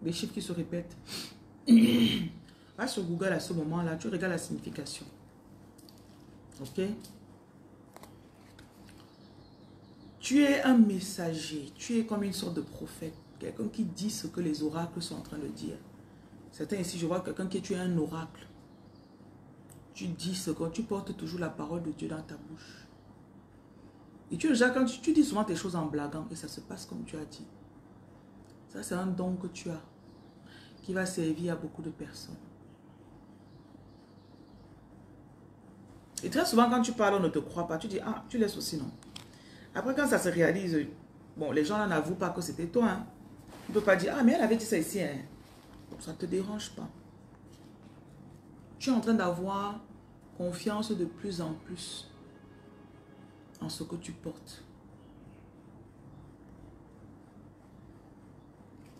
des chiffres qui se répètent, va sur Google à ce moment-là, tu regardes la signification. Ok? Tu es un messager, tu es comme une sorte de prophète, quelqu'un qui dit ce que les oracles sont en train de dire. Certains ici, je vois quelqu'un qui tu es un oracle. Tu dis ce que tu portes toujours la parole de Dieu dans ta bouche. Et quand tu dis souvent tes choses en blaguant et ça se passe comme tu as dit. Ça, c'est un don que tu as qui va servir à beaucoup de personnes. Et très souvent, quand tu parles, on ne te croit pas. Tu dis, ah, tu laisses aussi, non. Après, quand ça se réalise, bon, les gens n'avouent pas que c'était toi. Hein. Tu ne peux pas dire, ah, mais elle avait dit ça ici. Hein. Ça ne te dérange pas. Tu es en train d'avoir confiance de plus en plus en ce que tu portes.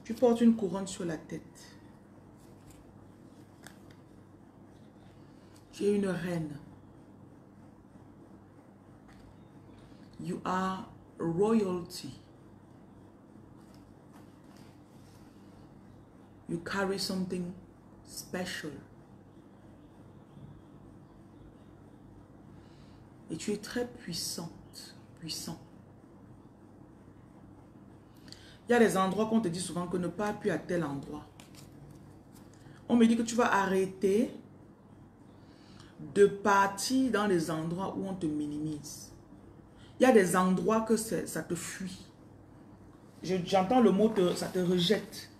Tu portes une couronne sur la tête. Tu es une reine. You are royalty. You carry something special. Et tu es très puissante, puissant. Il y a des endroits qu'on te dit souvent que ne pas plus à tel endroit. On me dit que tu vas arrêter de partir dans les endroits où on te minimise. Il y a des endroits que ça te fuit. J'entends le mot, ça te rejette.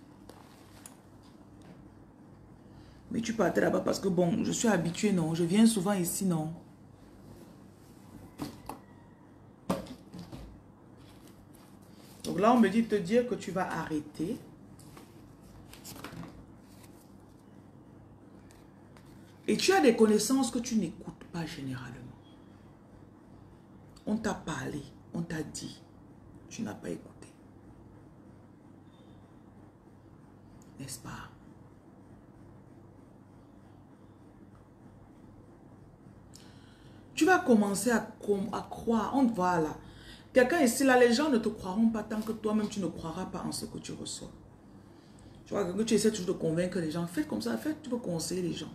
Mais tu partais là-bas parce que bon, je suis habituée, non. Je viens souvent ici, non. Donc là, on me dit de te dire que tu vas arrêter. Et tu as des connaissances que tu n'écoutes pas généralement. On t'a parlé, on t'a dit, tu n'as pas écouté. N'est-ce pas? Tu vas commencer à croire, on te voit là. Quelqu'un ici, là, les gens ne te croiront pas tant que toi-même, tu ne croiras pas en ce que tu reçois. Tu vois, que tu essaies toujours de convaincre les gens. Faites comme ça, faites, tu peux conseiller les gens.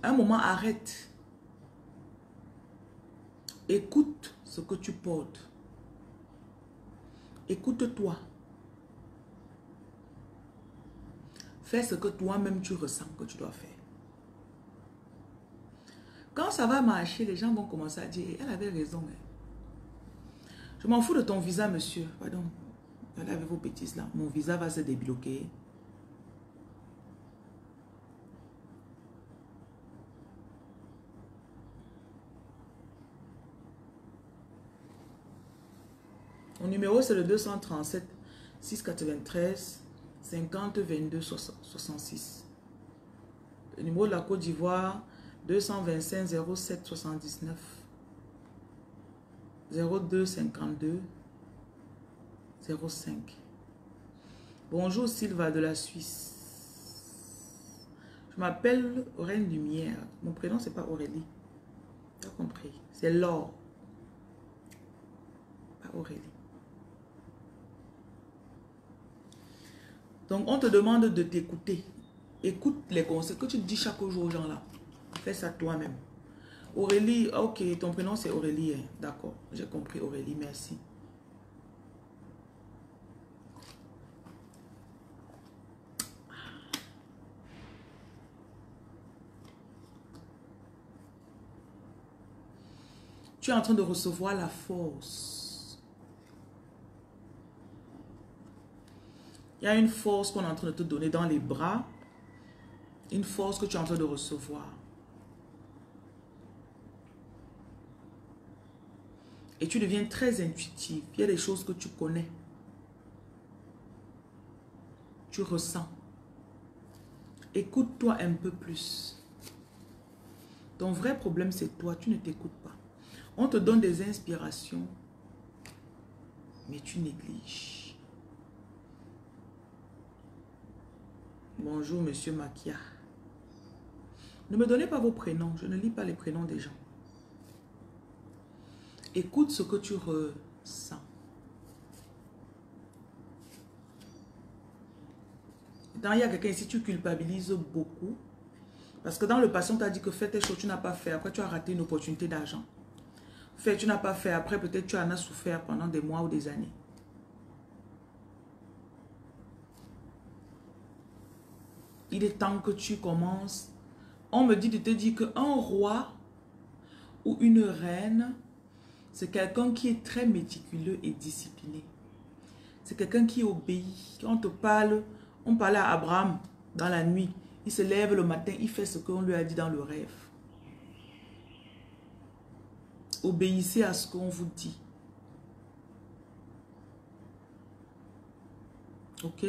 À un moment, arrête. Écoute ce que tu portes. Écoute-toi. Fais ce que toi-même tu ressens que tu dois faire. Quand ça va marcher, les gens vont commencer à dire, elle avait raison. Hein. Je m'en fous de ton visa, monsieur. Pardon. Allez avec vos bêtises là. Mon visa va se débloquer. Mon numéro c'est le 237 693 50 22 66. Le numéro de la Côte d'Ivoire 225 07 79 02 52 05. Bonjour Sylva de la Suisse. Je m'appelle Reine Lumière. Mon prénom c'est pas Aurélie. Tu as compris? C'est Laure. Pas Aurélie. Donc, on te demande de t'écouter. Écoute les conseils que tu dis chaque jour aux gens là. Fais ça toi-même. Aurélie, ok, ton prénom c'est Aurélie. Hein? D'accord, j'ai compris Aurélie, merci. Tu es en train de recevoir la force. Il y a une force qu'on est en train de te donner dans les bras. Une force que tu es en train de recevoir. Et tu deviens très intuitif. Il y a des choses que tu connais. Tu ressens. Écoute-toi un peu plus. Ton vrai problème, c'est toi. Tu ne t'écoutes pas. On te donne des inspirations, mais tu négliges. Bonjour, monsieur Makia. Ne me donnez pas vos prénoms. Je ne lis pas les prénoms des gens. Écoute ce que tu ressens. Quand il y a quelqu'un ici, tu culpabilises beaucoup. Parce que dans le passé, on t'a dit que fais tes choses, tu n'as pas fait. Après, tu as raté une opportunité d'argent. Fais, tu n'as pas fait. Après, peut-être tu en as souffert pendant des mois ou des années. Il est temps que tu commences. On me dit de te dire qu'un roi ou une reine, c'est quelqu'un qui est très méticuleux et discipliné. C'est quelqu'un qui obéit. Quand on te parle, on parlait à Abraham dans la nuit. Il se lève le matin, il fait ce qu'on lui a dit dans le rêve. Obéissez à ce qu'on vous dit. Ok?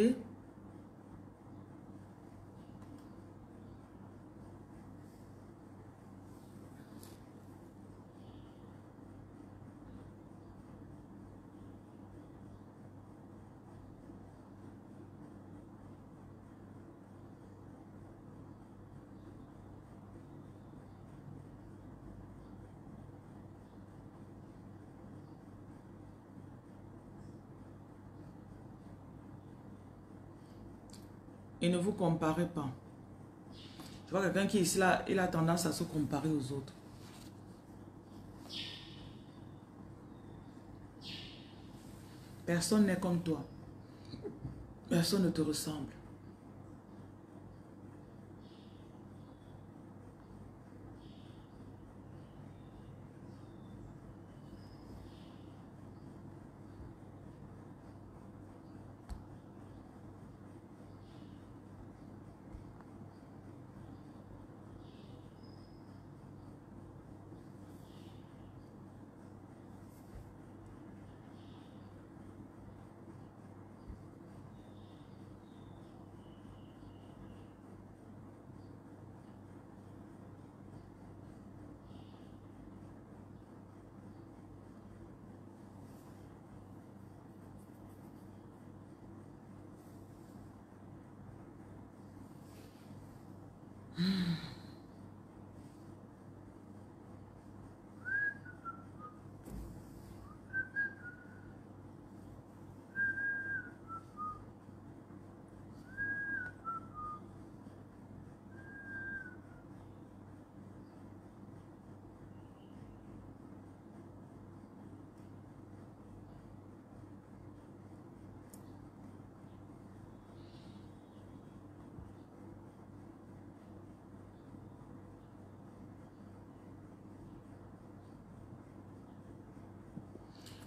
Et ne vous comparez pas. Je vois quelqu'un qui est ici là, il a tendance à se comparer aux autres. Personne n'est comme toi. Personne ne te ressemble.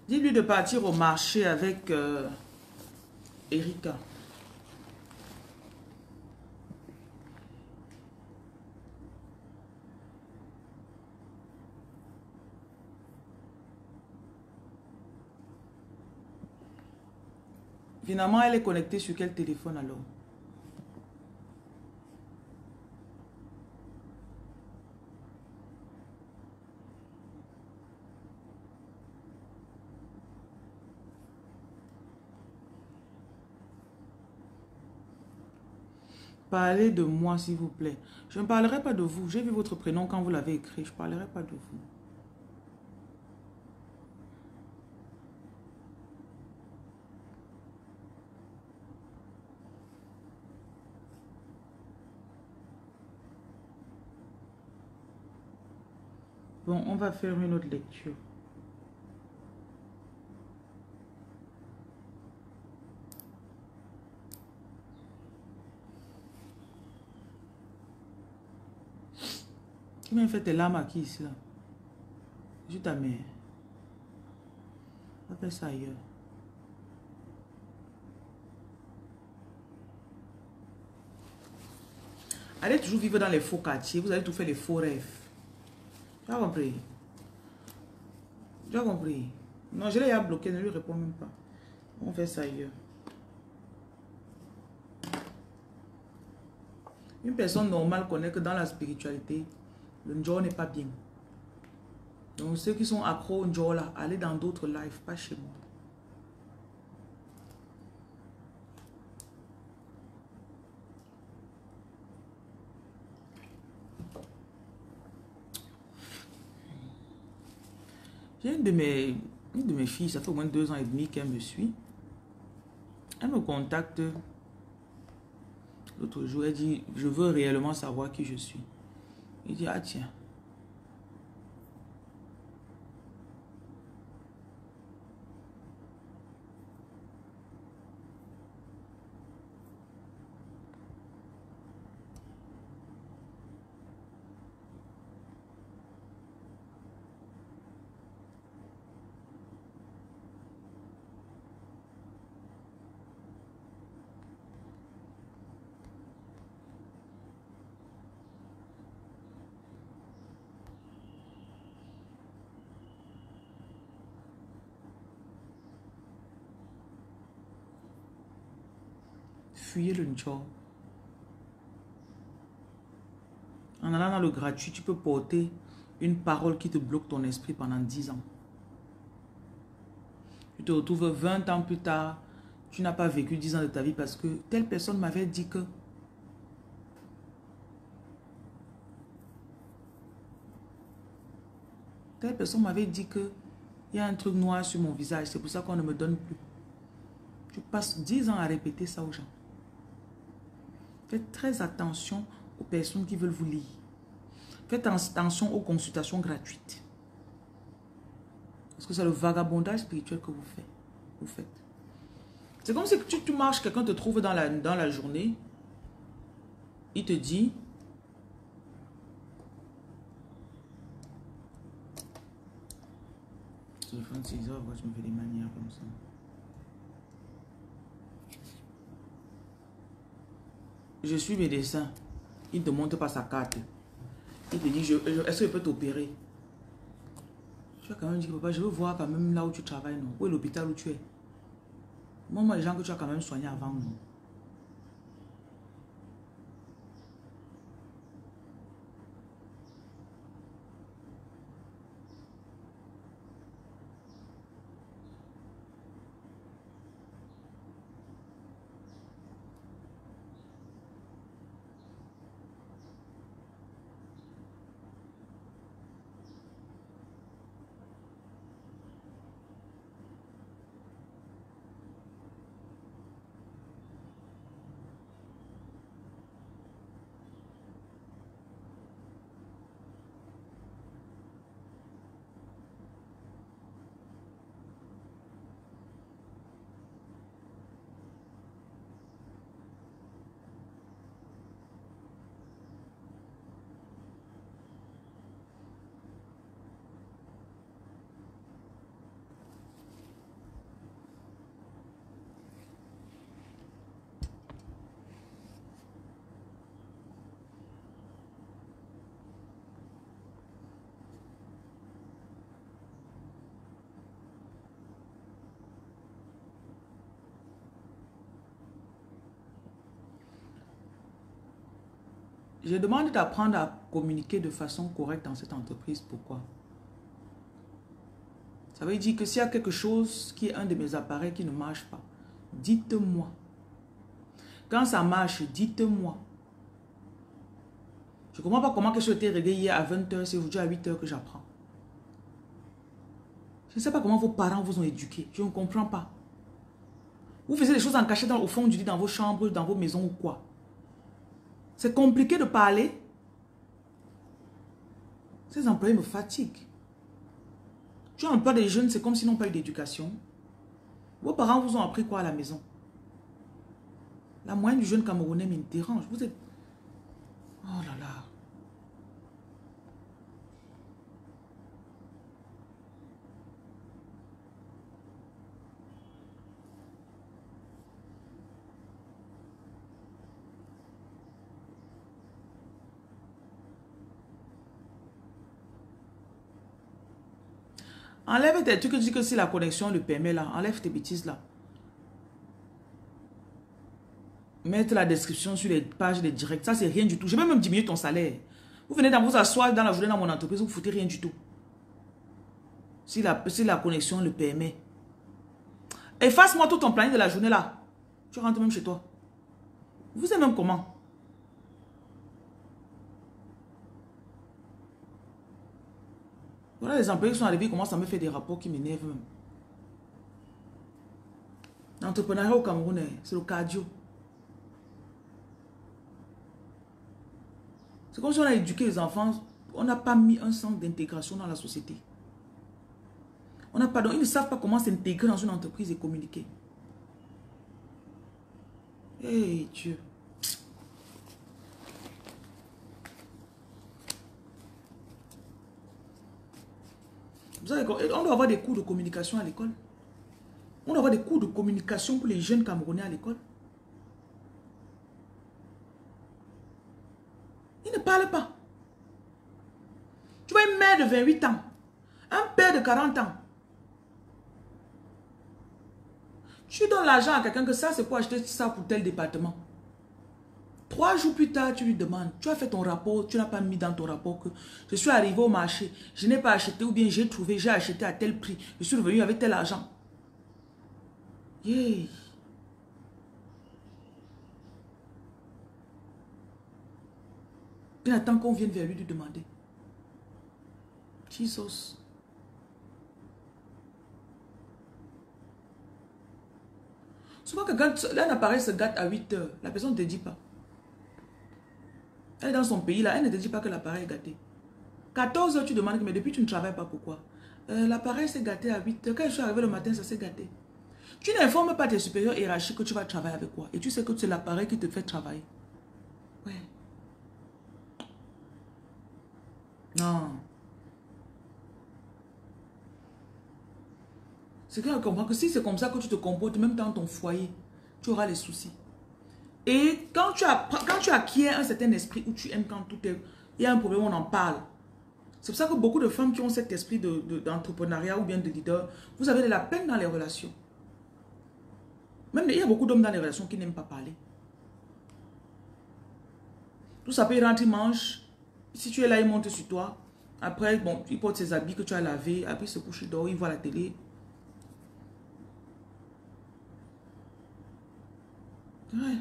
Dis-lui de partir au marché avec Erika. Finalement, elle est connectée sur quel téléphone alors? Parlez de moi, s'il vous plaît. Je ne parlerai pas de vous. J'ai vu votre prénom quand vous l'avez écrit. Je ne parlerai pas de vous. Bon, on va faire une autre lecture. Qui m'a fait tes larmes à qui ici là? Je suis ta mère. On va faire ça ailleurs. Allez toujours vivre dans les faux quartiers. Vous allez tout faire les faux rêves. Tu as compris? Tu as compris? Non, je l'ai déjà bloqué. Ne lui réponds même pas. On fait ça ailleurs. Une personne normale connaît que dans la spiritualité, le Njo n'est pas bien. Donc ceux qui sont accros au Njo là, allez dans d'autres lives, pas chez moi. J'ai une de mes filles, ça fait au moins 2 ans et demi qu'elle me suit. Elle me contacte l'autre jour, elle dit, je veux réellement savoir qui je suis. Il dit, ah tiens. Fuyez le Njo. En allant dans le gratuit, tu peux porter une parole qui te bloque ton esprit pendant 10 ans. Tu te retrouves 20 ans plus tard, tu n'as pas vécu 10 ans de ta vie parce que telle personne m'avait dit que. Telle personne m'avait dit que il y a un truc noir sur mon visage, c'est pour ça qu'on ne me donne plus. Tu passes 10 ans à répéter ça aux gens. Faites très attention aux personnes qui veulent vous lire. Faites attention aux consultations gratuites. Parce que c'est le vagabondage spirituel que vous faites. C'est comme si tu marches, quelqu'un te trouve dans la journée. Il te dit, je me fais des manières comme ça. Je suis médecin. Il ne te montre pas sa carte. Il te dit, est-ce que je peux t'opérer? Tu vas quand même dire, papa, je veux voir quand même là où tu travailles, non? Où est l'hôpital où tu es? Moi, les gens que tu as quand même soignés avant, non? Je demande d'apprendre à communiquer de façon correcte dans cette entreprise. Pourquoi? Ça veut dire que s'il y a quelque chose qui est un de mes appareils qui ne marche pas, dites-moi. Quand ça marche, dites-moi. Je ne comprends pas comment que je été réveillé hier à 20 h, c'est aujourd'hui à 8 h que j'apprends. Je ne sais pas comment vos parents vous ont éduqué. Je ne comprends pas. Vous faisiez des choses en cachette au fond du lit, dans vos chambres, dans vos maisons ou quoi? C'est compliqué de parler. Ces employés me fatiguent. Tu emploies des jeunes, c'est comme s'ils n'ont pas eu d'éducation. Vos parents vous ont appris quoi à la maison? La moyenne du jeune Camerounais me dérange. Vous êtes... Oh là là. Enlève tes trucs, tu dis que si la connexion le permet là. Enlève tes bêtises là. Mettre la description sur les pages des directs, ça c'est rien du tout. Je vais même diminuer ton salaire. Vous venez vous asseoir dans la journée dans mon entreprise, vous ne foutez rien du tout. Si la connexion le permet. Efface-moi tout ton planning de la journée là. Tu rentres même chez toi. Vous savez même comment? Voilà les employés qui sont arrivés, ils commencent à me faire des rapports qui m'énervent même. L'entrepreneuriat au Cameroun, c'est le cardio. C'est comme si on a éduqué les enfants, on n'a pas mis un sens d'intégration dans la société. On n'a pas, donc ils ne savent pas comment s'intégrer dans une entreprise et communiquer. Hey Dieu. Vous savez, on doit avoir des cours de communication à l'école. On doit avoir des cours de communication pour les jeunes Camerounais à l'école. Ils ne parlent pas. Tu vois une mère de 28 ans, un père de 40 ans. Tu donnes l'argent à quelqu'un que ça, c'est pour acheter ça pour tel département. 3 jours plus tard, tu lui demandes, tu as fait ton rapport, tu n'as pas mis dans ton rapport que je suis arrivé au marché, je n'ai pas acheté ou bien j'ai trouvé, j'ai acheté à tel prix, je suis revenu avec tel argent. Yeah. Il attend qu'on vienne vers lui demander. Jesus. Souvent que quand un appareil se gâte à 8 heures, la personne ne te dit pas. Elle est dans son pays là, elle ne te dit pas que l'appareil est gâté. 14 heures, tu demandes, mais depuis tu ne travailles pas, pourquoi? L'appareil s'est gâté à 8 heures. Quand je suis arrivé le matin, ça s'est gâté. Tu n'informes pas tes supérieurs hiérarchiques que tu vas travailler avec quoi. Et tu sais que c'est l'appareil qui te fait travailler. Ouais. Non. C'est qu'on comprend que si c'est comme ça que tu te comportes, même dans ton foyer, tu auras les soucis. Et quand tu acquiers un certain esprit où tu aimes quand tout est... Il y a un problème, on en parle. C'est pour ça que beaucoup de femmes qui ont cet esprit d'entrepreneuriat ou bien de leader, vous avez de la peine dans les relations. Même il y a beaucoup d'hommes dans les relations qui n'aiment pas parler. Tout ça peut y rentrer, il mange. Si tu es là, il monte sur toi. Après, bon, il porte ses habits que tu as lavés. Après, il se couche, il dort, il voit la télé. Ouais.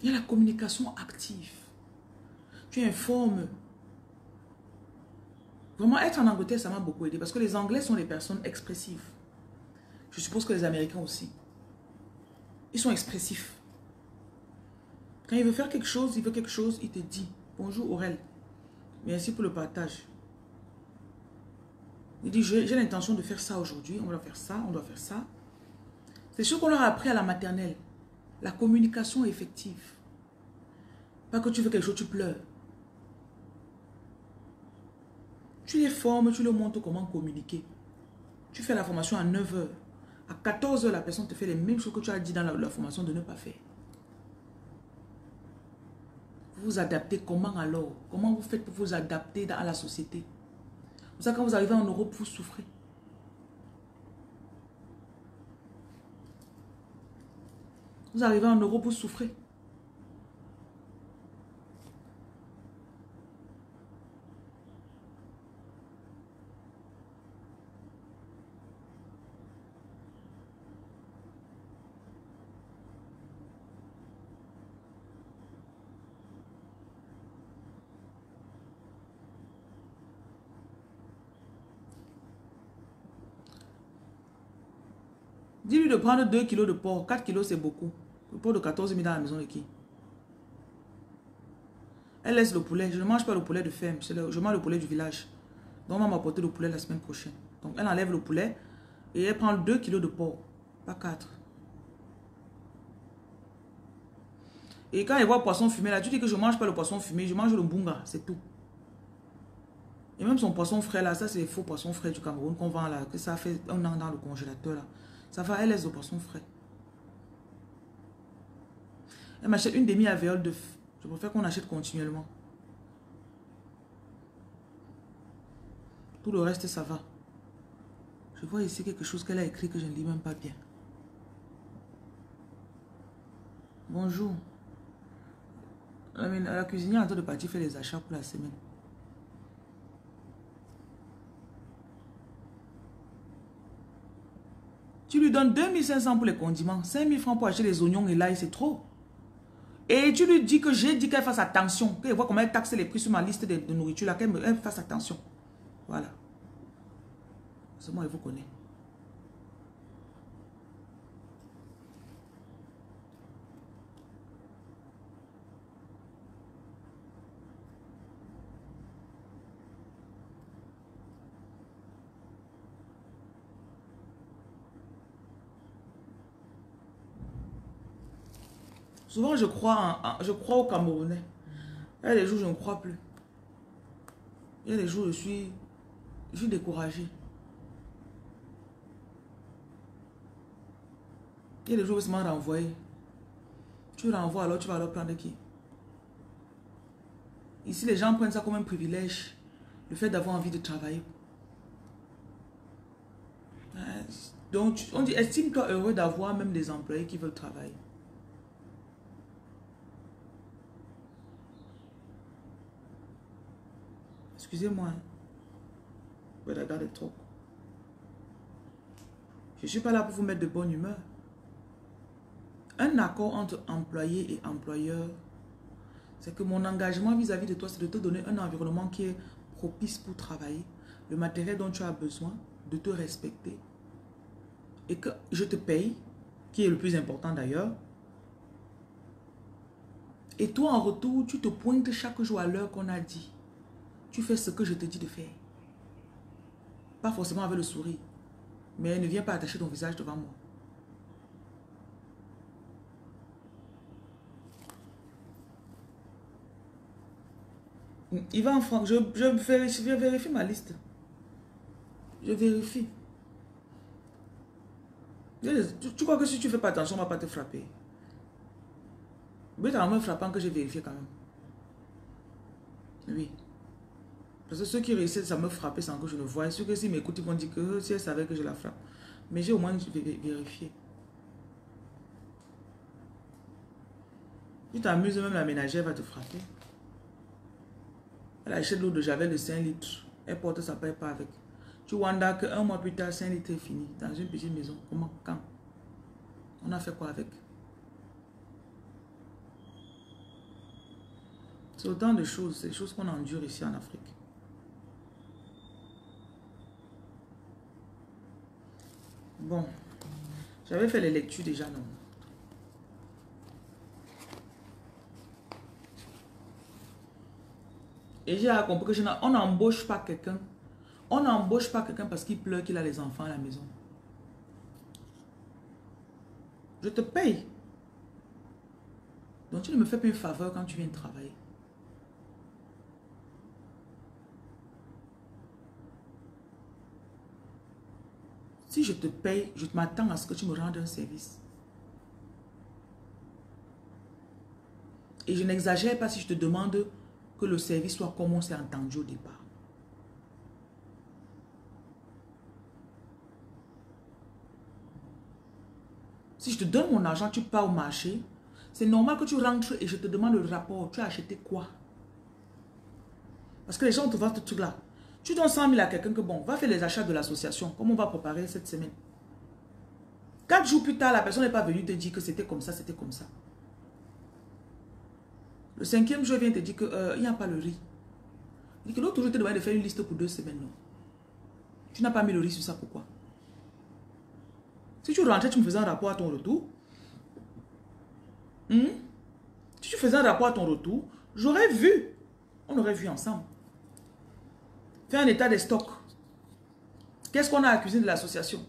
Il y a la communication active. Tu informes. Vraiment, être en Angleterre, ça m'a beaucoup aidé. Parce que les Anglais sont des personnes expressives. Je suppose que les Américains aussi. Ils sont expressifs. Quand il veut faire quelque chose, il te dit. Bonjour Aurel. Merci pour le partage. Il dit, j'ai l'intention de faire ça aujourd'hui. On doit faire ça, on doit faire ça. C'est ce qu'on leur a appris à la maternelle. La communication effective. Pas que tu veux quelque chose, tu pleures. Tu les formes, tu leur montres comment communiquer. Tu fais la formation à 9 heures. À 14 heures, la personne te fait les mêmes choses que tu as dit dans la formation de ne pas faire. Vous vous adaptez comment alors? Comment vous faites pour vous adapter à la société? Pour ça, quand vous arrivez en Europe, vous souffrez. Vous arrivez en Europe, vous souffrez. Dis-lui de prendre 2 kilos de porc. 4 kilos, c'est beaucoup. Le porc de 14 000 dans la maison de qui? Elle laisse le poulet. Je ne mange pas le poulet de ferme. Je mange le poulet du village. Donc, on va m'apporter le poulet la semaine prochaine. Donc, elle enlève le poulet et elle prend 2 kilos de porc. Pas 4. Et quand elle voit poisson fumé, là, tu dis que je ne mange pas le poisson fumé. Je mange le bunga. C'est tout. Et même son poisson frais, là, ça, c'est les faux poissons frais du Cameroun qu'on vend là. Que ça fait un an dans le congélateur, là. Ça va, elle laisse le poisson frais. Elle m'achète une demi-alvéole d'œuf. Je préfère qu'on achète continuellement. Tout le reste, ça va. Je vois ici quelque chose qu'elle a écrit que je ne lis même pas bien. Bonjour. La cuisinière est en train de partir faire les achats pour la semaine. Tu lui donnes 2500 pour les condiments, 5000 francs pour acheter les oignons et l'ail, c'est trop. Et tu lui dis que j'ai dit qu'elle fasse attention, qu'elle voit comment elle taxe les prix sur ma liste de nourriture, là, qu'elle fasse attention. Voilà. C'est moi, elle vous connaît. Souvent, je crois aux Camerounais. Il y a des jours, je ne crois plus. Il y a des jours, je suis découragée. Il y a des jours où c'est m'a renvoyé. Tu renvoies, alors tu vas alors prendre qui? Ici, les gens prennent ça comme un privilège. Le fait d'avoir envie de travailler. Donc, on dit, estime-toi heureux d'avoir même des employés qui veulent travailler. Excusez-moi. But I gotta talk. Je ne suis pas là pour vous mettre de bonne humeur. Un accord entre employé et employeur, c'est que mon engagement vis-à-vis de toi, c'est de te donner un environnement qui est propice pour travailler, le matériel dont tu as besoin, de te respecter, et que je te paye, qui est le plus important d'ailleurs. Et toi, en retour, tu te pointes chaque jour à l'heure qu'on a dit. Tu fais ce que je te dis de faire. Pas forcément avec le sourire, mais ne viens pas attacher ton visage devant moi. Il va en France. Je vérifie ma liste. Je vérifie. Tu crois que si tu ne fais pas attention, on ne va pas te frapper. Mais c'est en me frappant que j'ai vérifié quand même. Oui. Parce que ceux qui réussissent à me frapper sans que je ne voie, ceux qui s'ils m'écoutent, ils vont dire que si elle savait que je la frappe. Mais j'ai au moins vérifié. Tu t'amuses, même la ménagère va te frapper. Elle achète l'eau de Javel de 5 litres. Elle porte sa paille pas avec. Tu wonder qu'un mois plus tard, 5 litres est fini. Dans une petite maison. Comment? Quand? On a fait quoi avec? C'est autant de choses. C'est des choses qu'on endure ici en Afrique. Bon. J'avais fait les lectures déjà, non? Et j'ai compris que on n'embauche pas quelqu'un. On n'embauche pas quelqu'un parce qu'il pleure qu'il a les enfants à la maison. Je te paye. Donc tu ne me fais pas une faveur quand tu viens travailler. Si je te paye, je m'attends à ce que tu me rendes un service. Et je n'exagère pas si je te demande que le service soit comme on s'est entendu au départ. Si je te donne mon argent, tu pars au marché, c'est normal que tu rentres et je te demande le rapport. Tu as acheté quoi? Parce que les gens te vendent ce truc-là. Tu donnes 100 000 à quelqu'un que bon, va faire les achats de l'association, comme on va préparer cette semaine. 4 jours plus tard, la personne n'est pas venue te dire que c'était comme ça, c'était comme ça. Le 5e jour, vient te dire qu'il n'y a pas le riz. Il dit que l'autre jour, tu devais faire une liste pour 2 semaines. Non. Tu n'as pas mis le riz sur ça, pourquoi? Si tu rentrais, tu me faisais un rapport à ton retour. Si tu faisais un rapport à ton retour, j'aurais vu. On aurait vu ensemble. Fais un état des stocks. Qu'est-ce qu'on a à la cuisine de l'association?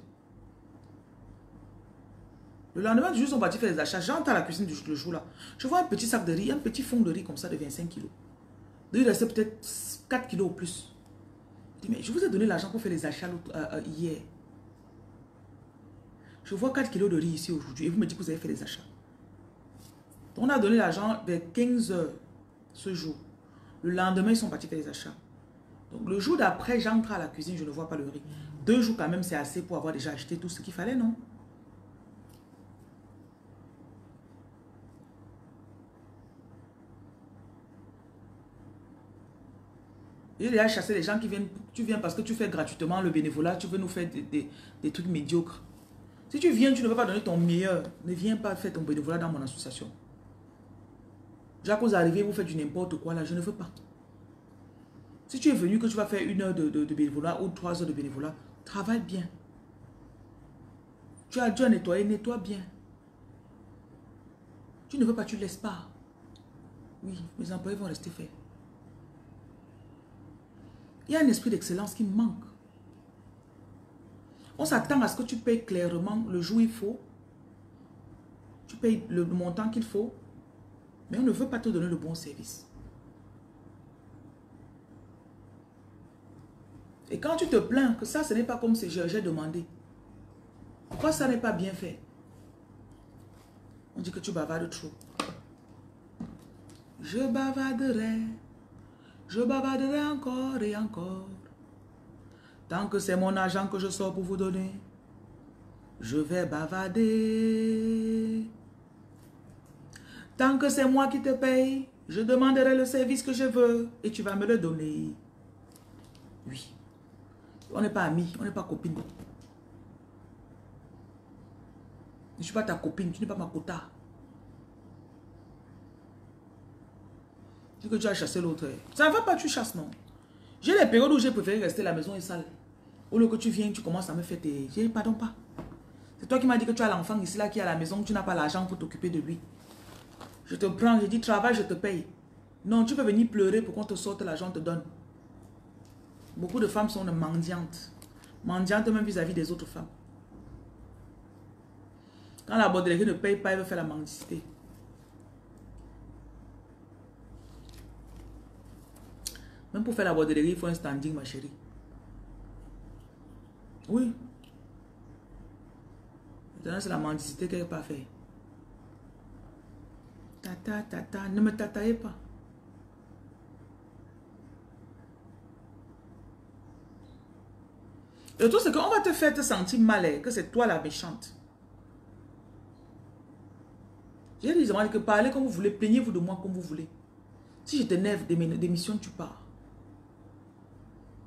Le lendemain du jour, ils sont partis faire les achats. J'entre à la cuisine le jour là. Je vois un petit sac de riz, un petit fond de riz comme ça de 25 kilos. Il restait peut-être 4 kilos ou plus. Je dis, mais je vous ai donné l'argent pour faire les achats hier. Je vois 4 kilos de riz ici aujourd'hui et vous me dites que vous avez fait les achats. Donc on a donné l'argent vers 15 heures ce jour. Le lendemain, ils sont partis faire les achats. Donc le jour d'après, j'entre à la cuisine, je ne vois pas le riz. 2 jours quand même, c'est assez pour avoir déjà acheté tout ce qu'il fallait, non? Il a chassé les gens qui viennent. Tu viens parce que tu fais gratuitement le bénévolat, tu veux nous faire des trucs médiocres. Si tu viens, tu ne veux pas donner ton meilleur. Ne viens pas faire ton bénévolat dans mon association. Déjà que vous arrivez, vous faites du n'importe quoi là, je ne veux pas. Si tu es venu que tu vas faire 1 heure de bénévolat ou 3 heures de bénévolat, travaille bien. Tu as dû nettoyer, nettoie bien. Tu ne veux pas, tu ne laisses pas. Oui, mes employés vont rester faire. Il y a un esprit d'excellence qui manque. On s'attend à ce que tu payes clairement le jour où il faut. Tu payes le montant qu'il faut. Mais on ne veut pas te donner le bon service. Et quand tu te plains que ça, ce n'est pas comme si j'ai demandé. Pourquoi ça n'est pas bien fait? On dit que tu bavardes trop. Je bavarderai encore et encore. Tant que c'est mon argent que je sors pour vous donner, je vais bavarder. Tant que c'est moi qui te paye, je demanderai le service que je veux et tu vas me le donner. Oui. On n'est pas amis, on n'est pas copines. Je ne suis pas ta copine, tu n'es pas ma quota. Tu dis que tu as chassé l'autre. Ça ne va pas, tu chasses, non. J'ai des périodes où j'ai préféré rester à la maison et sale. Au lieu que tu viens, tu commences à me faire tes... Je dis, pardon pas. C'est toi qui m'as dit que tu as l'enfant ici, là, qui est à la maison, tu n'as pas l'argent pour t'occuper de lui. Je te prends, je dis, travaille, je te paye. Non, tu peux venir pleurer pour qu'on te sorte l'argent, on te donne. Beaucoup de femmes sont mendiantes. Mendiantes même vis-à-vis des autres femmes. Quand la bordellerie ne paye pas, elle veut faire la mendicité. Même pour faire la bordellerie, il faut un standing, ma chérie. Oui. Maintenant, c'est la mendicité qu'elle n'a pas fait. Tata, ne me tataillez pas. Le truc, c'est qu'on va te faire te sentir mal, que c'est toi la méchante. J'ai dit que parlez comme vous voulez, plaignez-vous de moi comme vous voulez. Si je t'énerve, démission, tu pars.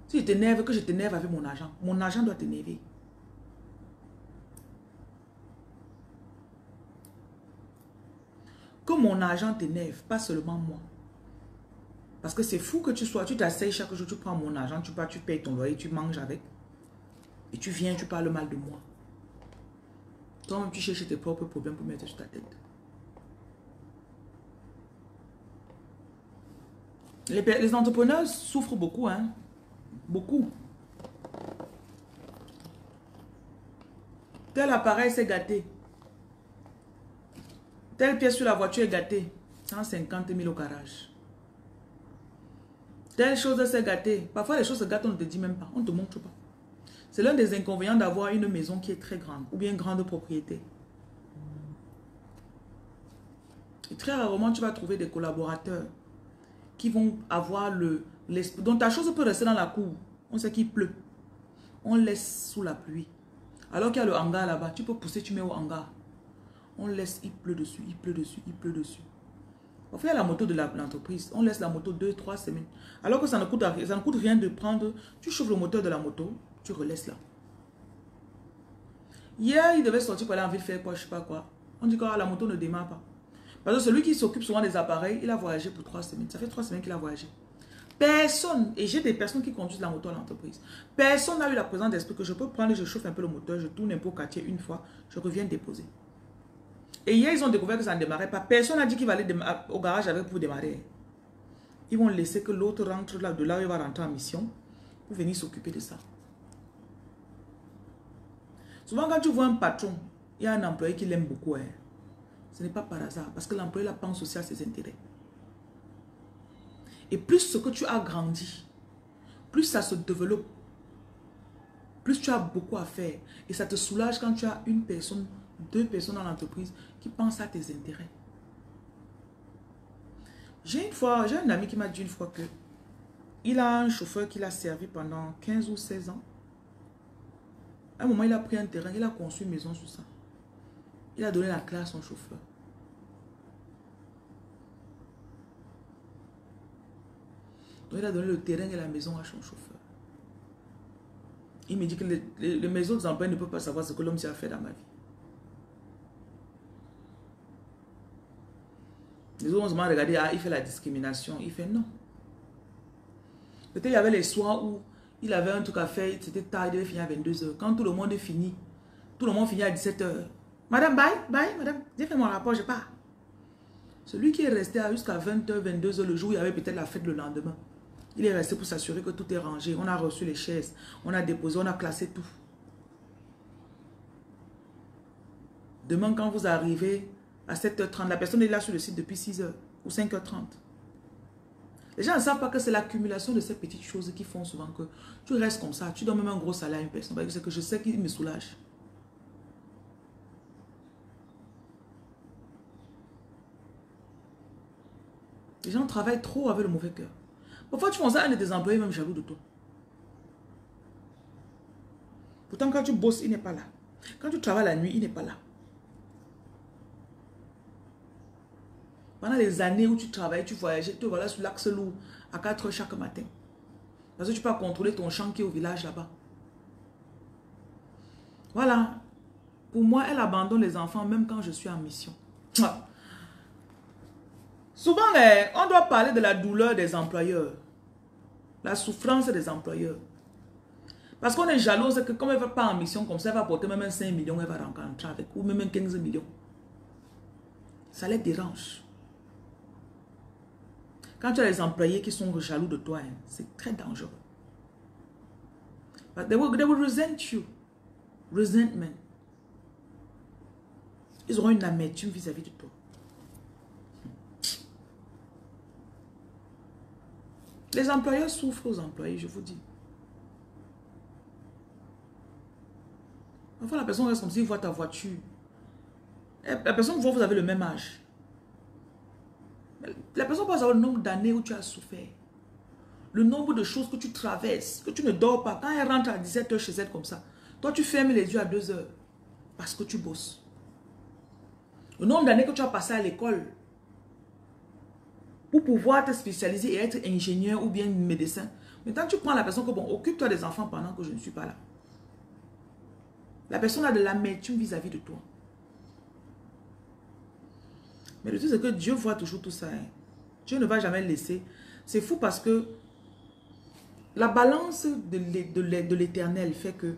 Si je t'énerve, que je t'énerve avec mon argent doit t'énerver. Que mon argent t'énerve, pas seulement moi. Parce que c'est fou que tu sois, tu t'asseyes chaque jour, tu prends mon argent, tu pars, tu payes ton loyer, tu manges avec. Et tu viens, tu parles mal de moi. Toi-même, tu cherches tes propres problèmes pour mettre sur ta tête. Les entrepreneurs souffrent beaucoup, hein. Beaucoup. Tel appareil s'est gâté. Telle pièce sur la voiture est gâtée. 150 000 au garage. Telle chose s'est gâtée. Parfois, les choses se gâtent, on ne te dit même pas. On ne te montre pas. C'est l'un des inconvénients d'avoir une maison qui est très grande. Ou bien grande propriété. Et très rarement, tu vas trouver des collaborateurs qui vont avoir l'esprit. Donc, ta chose peut rester dans la cour. On sait qu'il pleut. On laisse sous la pluie. Alors qu'il y a le hangar là-bas. Tu peux pousser, tu mets au hangar. On laisse, il pleut dessus, il pleut dessus, il pleut dessus. Parfois, il y a la moto de l'entreprise. On laisse la moto 2-3 semaines. Alors que ça ne coûte rien de prendre. Tu chauffes le moteur de la moto, tu relaisses là. Hier, il devait sortir pour aller en ville faire quoi, je ne sais pas quoi. On dit que la moto ne démarre pas. Parce que celui qui s'occupe souvent des appareils, il a voyagé pour 3 semaines. Ça fait 3 semaines qu'il a voyagé. Personne, et j'ai des personnes qui conduisent la moto à l'entreprise. Personne n'a eu la présence d'esprit que je peux prendre, je chauffe un peu le moteur, je tourne un peu au quartier une fois, je reviens déposer. Et hier, ils ont découvert que ça ne démarrait pas. Personne n'a dit qu'il va aller au garage avec pour démarrer. Ils vont laisser que l'autre rentre là, de là où il va rentrer en mission pour venir s'occuper de ça. Souvent, quand tu vois un patron, il y a un employé qui l'aime beaucoup. Hein. Ce n'est pas par hasard, parce que l'employé pense aussi à ses intérêts. Et plus ce que tu as grandi, plus ça se développe, plus tu as beaucoup à faire. Et ça te soulage quand tu as une personne, 2 personnes dans l'entreprise qui pensent à tes intérêts. J'ai un ami qui m'a dit une fois que Il a un chauffeur qui l'a servi pendant 15 ou 16 ans. À un moment, il a pris un terrain, il a construit une maison sur ça. Il a donné la clé à son chauffeur. Donc, il a donné le terrain et la maison à son chauffeur. Il me dit que les autres employés ne peuvent pas savoir ce que l'homme a fait dans ma vie. Les autres m'ont regardé, ah, il fait la discrimination. Il fait non. Peut-être il y avait les soirs où il avait un truc à faire, c'était tard, il devait finir à 22h. Quand tout le monde est fini, tout le monde finit à 17h. Madame, bye, madame, j'ai fait mon rapport, je pars. Celui qui est resté jusqu'à 20h, 22h, le jour où il y avait peut-être la fête le lendemain, il est resté pour s'assurer que tout est rangé. On a reçu les chaises, on a déposé, on a classé tout. Demain, quand vous arrivez à 7h30, la personne est là sur le site depuis 6h ou 5h30. Les gens ne savent pas que c'est l'accumulation de ces petites choses qui font souvent que tu restes comme ça. Tu donnes même un gros salaire à une personne. Parce que je sais qu'il me soulage. Les gens travaillent trop avec le mauvais cœur. Parfois, tu penses à un de tes employés même jaloux de toi. Pourtant, quand tu bosses, il n'est pas là. Quand tu travailles la nuit, il n'est pas là. Pendant les années où tu travailles, tu voyageais, tu voilà sur l'axe lourd à 4h chaque matin. Parce que tu peux contrôler ton champ qui est au village là-bas. Voilà. Pour moi, elle abandonne les enfants même quand je suis en mission. Souvent, on doit parler de la douleur des employeurs. La souffrance des employeurs. Parce qu'on est jalouse que comme elle ne va pas en mission comme ça, elle va porter même un 5 millions, elle va rencontrer avec, ou même un 15 millions. Ça les dérange. Quand tu as des employés qui sont jaloux de toi, c'est très dangereux. But they will resent you. Resentment. Ils auront une amertume vis-à-vis de toi. Les employeurs souffrent aux employés, je vous dis. Parfois, la personne reste comme s'il voit ta voiture. La personne voit que vous avez le même âge. La personne peut savoir le nombre d'années où tu as souffert. Le nombre de choses que tu traverses, que tu ne dors pas. Quand elle rentre à 17h chez elle comme ça, toi tu fermes les yeux à 2h parce que tu bosses. Le nombre d'années que tu as passé à l'école pour pouvoir te spécialiser et être ingénieur ou bien médecin. Maintenant tu prends la personne que bon, occupe-toi des enfants pendant que je ne suis pas là. La personne a de l'amertume vis-à-vis de toi. Mais le truc c'est que Dieu voit toujours tout ça. Dieu ne va jamais le laisser. C'est fou parce que la balance de l'éternel fait que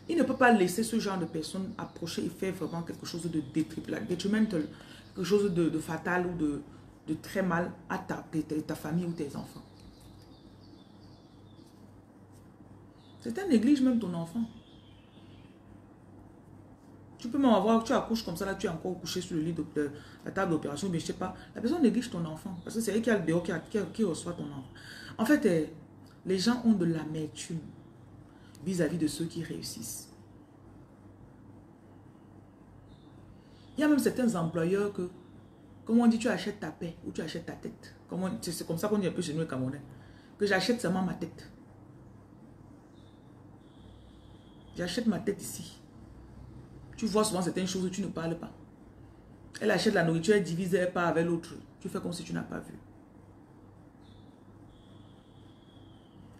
il ne peut pas laisser ce genre de personnes approcher et faire vraiment quelque chose de detrimental, quelque chose de fatal ou de très mal à ta famille ou tes enfants. Certains négligent même ton enfant. Tu peux même avoir, tu accouches comme ça, là tu es encore couché sur le lit de la table d'opération, mais je sais pas, la personne néglige ton enfant. Parce que c'est elle qui a le dehors, qui reçoit ton enfant. En fait, les gens ont de l'amertume vis-à-vis de ceux qui réussissent. Il y a même certains employeurs que, comme on dit, tu achètes ta paix ou tu achètes ta tête. C'est comme ça qu'on dit un peu chez nous les Camerounais. Que j'achète seulement ma tête. J'achète ma tête ici. Tu vois souvent certaines choses où tu ne parles pas. Elle achète la nourriture, elle divise, elle part avec l'autre. Tu fais comme si tu n'as pas vu.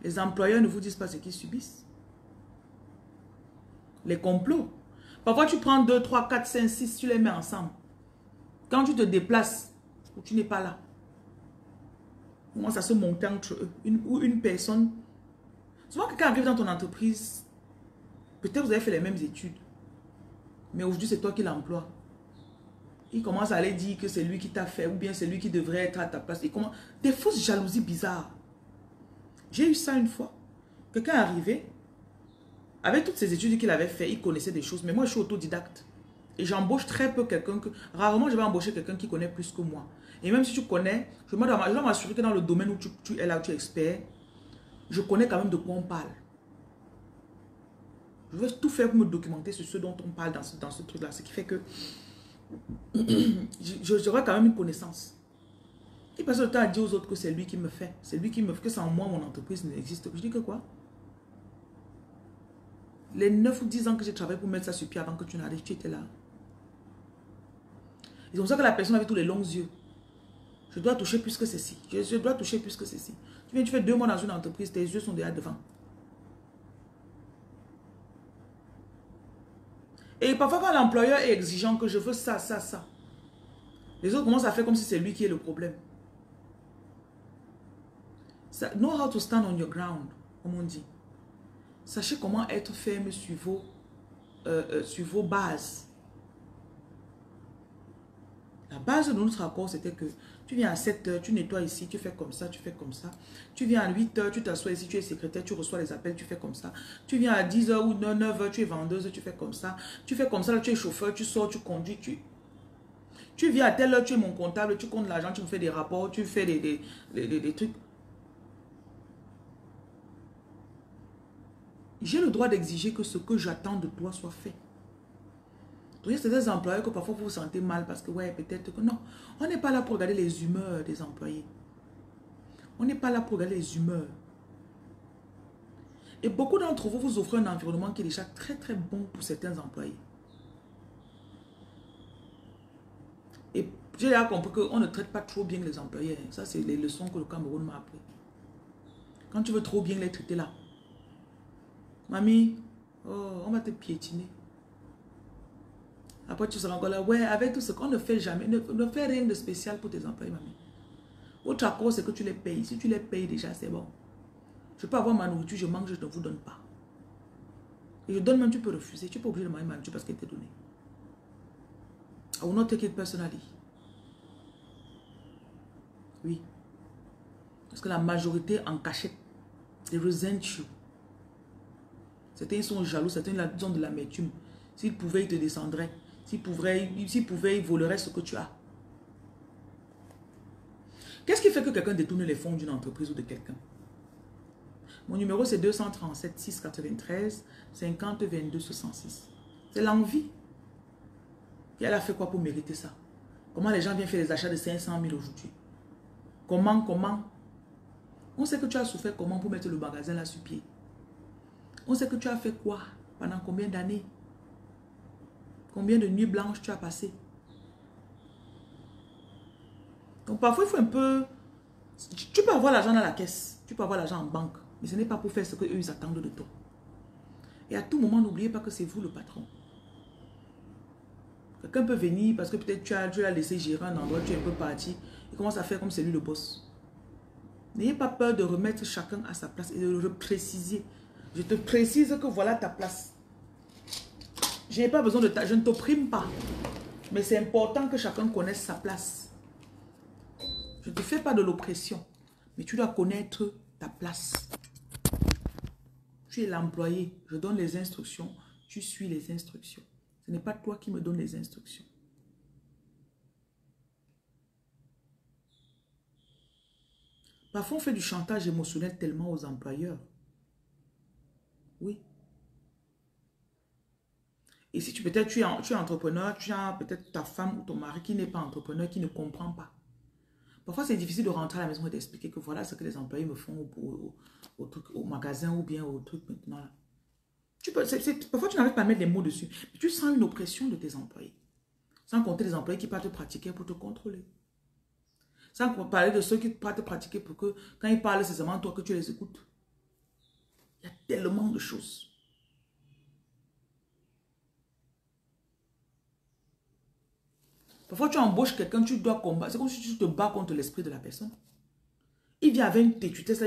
Les employeurs ne vous disent pas ce qu'ils subissent. Les complots. Parfois, tu prends 2, 3, 4, 5, 6, tu les mets ensemble. Quand tu te déplaces, ou tu n'es pas là, comment ça se monte entre eux. Une personne. Souvent, quelqu'un arrive dans ton entreprise, peut-être vous avez fait les mêmes études. Mais aujourd'hui, c'est toi qui l'emploie. Il commence à aller dire que c'est lui qui t'a fait, ou bien c'est lui qui devrait être à ta place. Des fausses jalousies bizarres. J'ai eu ça une fois. Quelqu'un est arrivé, avec toutes ces études qu'il avait fait, il connaissait des choses. Mais moi, je suis autodidacte. Et j'embauche très peu quelqu'un que... Rarement, je vais embaucher quelqu'un qui connaît plus que moi. Et même si tu connais, je dois m'assurer que dans le domaine où tu es là, où tu es expert, je connais quand même de quoi on parle. Je veux tout faire pour me documenter sur ce dont on parle dans ce truc-là. Ce qui fait que j'aurai quand même une connaissance. Il passe le temps à dire aux autres que c'est lui qui me fait. C'est lui qui me fait, que sans moi, mon entreprise n'existe. Je dis que quoi? Les 9 ou 10 ans que j'ai travaillé pour mettre ça sur pied avant que tu n'arrives, tu étais là. C'est comme ça que la personne avait tous les longs yeux. Je dois toucher plus que ceci. Je dois toucher plus que ceci. Tu viens, tu fais 2 mois dans une entreprise, tes yeux sont déjà devant. Et parfois, quand l'employeur est exigeant que je veux ça, ça, ça, les autres commencent à faire comme si c'est lui qui est le problème. Know how to stand on your ground, comme on dit. Sachez comment être ferme sur vos bases. La base de notre accord, c'était que tu viens à 7 heures, tu nettoies ici, tu fais comme ça, tu fais comme ça. Tu viens à 8 heures, tu t'assois ici, tu es secrétaire, tu reçois les appels, tu fais comme ça. Tu viens à 10 heures ou 9 heures, tu es vendeuse, tu fais comme ça. Tu fais comme ça, là, tu es chauffeur, tu sors, tu conduis, tu viens à telle heure, tu es mon comptable, tu comptes l'argent, tu me fais des rapports, tu fais des trucs. J'ai le droit d'exiger que ce que j'attends de toi soit fait. Il y a certains employés que parfois vous vous sentez mal parce que ouais, peut-être que non. On n'est pas là pour regarder les humeurs des employés. On n'est pas là pour regarder les humeurs. Et beaucoup d'entre vous vous offrez un environnement qui est déjà très très bon pour certains employés. Et j'ai déjà compris qu'on ne traite pas trop bien les employés. Ça, c'est les leçons que le Cameroun m'a appris. Quand tu veux trop bien les traiter là. Mamie, oh, on va te piétiner. Après, tu seras encore là. Ouais, avec tout ce qu'on ne fait jamais. Ne fais rien de spécial pour tes employés, mamie. Votre accord, c'est que tu les payes. Si tu les payes déjà, c'est bon. Je peux avoir ma nourriture, je mange, je ne vous donne pas. Et je donne même, tu peux refuser. Tu n'es pas obligé de manger ma nourriture parce qu'elle t'est donnée. I will not take it personally. Oui. Parce que la majorité en cachette, they resent you. Certains sont jaloux, certains ont de l'amertume. S'ils pouvaient, ils te descendraient. S'ils pouvaient, ils voleraient ce que tu as. Qu'est-ce qui fait que quelqu'un détourne les fonds d'une entreprise ou de quelqu'un? Mon numéro c'est 237 693 50 22 66. C'est l'envie. Et elle a fait quoi pour mériter ça? Comment les gens viennent faire des achats de 500 000 aujourd'hui? Comment? On sait que tu as souffert comment pour mettre le magasin là sur pied. On sait que tu as fait quoi? Pendant combien d'années? Combien de nuits blanches tu as passé? Donc parfois il faut un peu... Tu peux avoir l'argent dans la caisse. Tu peux avoir l'argent en banque. Mais ce n'est pas pour faire ce qu'eux ils attendent de toi. Et à tout moment, n'oubliez pas que c'est vous le patron. Quelqu'un peut venir parce que peut-être tu as laissé gérer un endroit, tu es un peu parti. Il commence à faire comme c'est lui le boss. N'ayez pas peur de remettre chacun à sa place et de le préciser. Je te précise que voilà ta place. Je n'ai pas besoin de je ne t'opprime pas. Mais c'est important que chacun connaisse sa place. Je ne te fais pas de l'oppression. Mais tu dois connaître ta place. Tu es l'employé. Je donne les instructions. Tu suis les instructions. Ce n'est pas toi qui me donnes les instructions. Parfois, on fait du chantage émotionnel tellement aux employeurs. Oui. Et si peut-être tu es entrepreneur, tu as peut-être ta femme ou ton mari qui n'est pas entrepreneur, qui ne comprend pas. Parfois, c'est difficile de rentrer à la maison et d'expliquer que voilà ce que les employés me font au magasin ou bien au truc maintenant. Là. Parfois, tu n'arrives pas à mettre des mots dessus. Mais tu sens une oppression de tes employés. Sans compter les employés qui partent te pratiquer pour te contrôler. Sans parler de ceux qui partent te pratiquer pour que quand ils parlent, c'est seulement toi que tu les écoutes. Il y a tellement de choses. Parfois, tu embauches quelqu'un, tu dois combattre. C'est comme si tu te bats contre l'esprit de la personne. Il vient avec une tétutesse,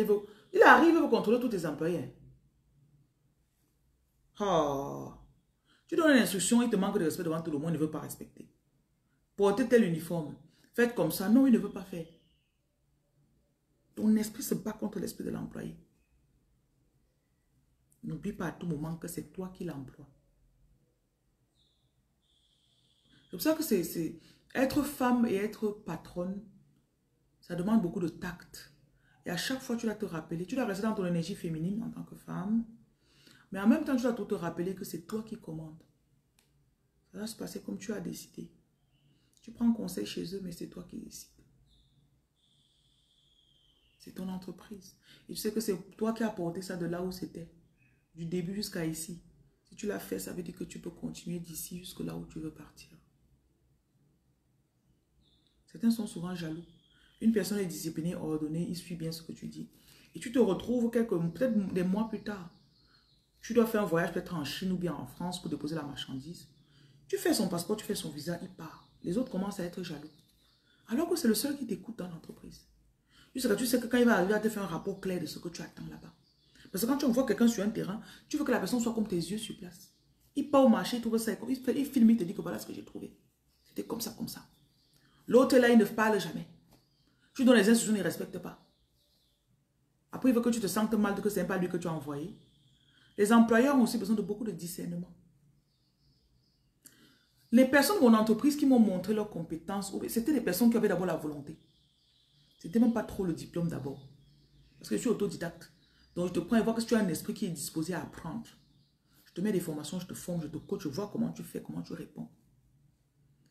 il arrive, il veut contrôler tous tes employés. Oh. Tu donnes une instruction, il te manque de respect devant tout le monde, il ne veut pas respecter. Portez tel uniforme. Faites comme ça. Non, il ne veut pas faire. Ton esprit se bat contre l'esprit de l'employé. N'oublie pas à tout moment que c'est toi qui l'emploies. C'est pour ça que c'est être femme et être patronne, ça demande beaucoup de tact. Et à chaque fois, tu dois te rappeler, tu dois rester dans ton énergie féminine en tant que femme, mais en même temps, tu dois te rappeler que c'est toi qui commandes. Ça va se passer comme tu as décidé. Tu prends conseil chez eux, mais c'est toi qui décides. C'est ton entreprise. Et tu sais que c'est toi qui as apporté ça de là où c'était. Du début jusqu'à ici. Si tu l'as fait, ça veut dire que tu peux continuer d'ici jusque là où tu veux partir. Certains sont souvent jaloux. Une personne est disciplinée, ordonnée, il suit bien ce que tu dis. Et tu te retrouves peut-être des mois plus tard. Tu dois faire un voyage peut-être en Chine ou bien en France pour déposer la marchandise. Tu fais son passeport, tu fais son visa, il part. Les autres commencent à être jaloux. Alors que c'est le seul qui t'écoute dans l'entreprise. Tu sais que quand il va arriver à te faire un rapport clair de ce que tu attends là-bas. Parce que quand tu envoies quelqu'un sur un terrain, tu veux que la personne soit comme tes yeux sur place. Il part au marché, il trouve ça, il filme, il te dit que voilà ce que j'ai trouvé. C'était comme ça, comme ça. L'autre là, il ne parle jamais. Tu donnes les instructions, il ne respecte pas. Après, il veut que tu te sentes mal de que ce n'est pas lui que tu as envoyé. Les employeurs ont aussi besoin de beaucoup de discernement. Les personnes de mon entreprise qui m'ont montré leurs compétences, c'était des personnes qui avaient d'abord la volonté. C'était même pas trop le diplôme d'abord. Parce que je suis autodidacte. Donc je te prends et vois que si tu as un esprit qui est disposé à apprendre. Je te mets des formations, je te forme, je te coach, je vois comment tu fais, comment tu réponds.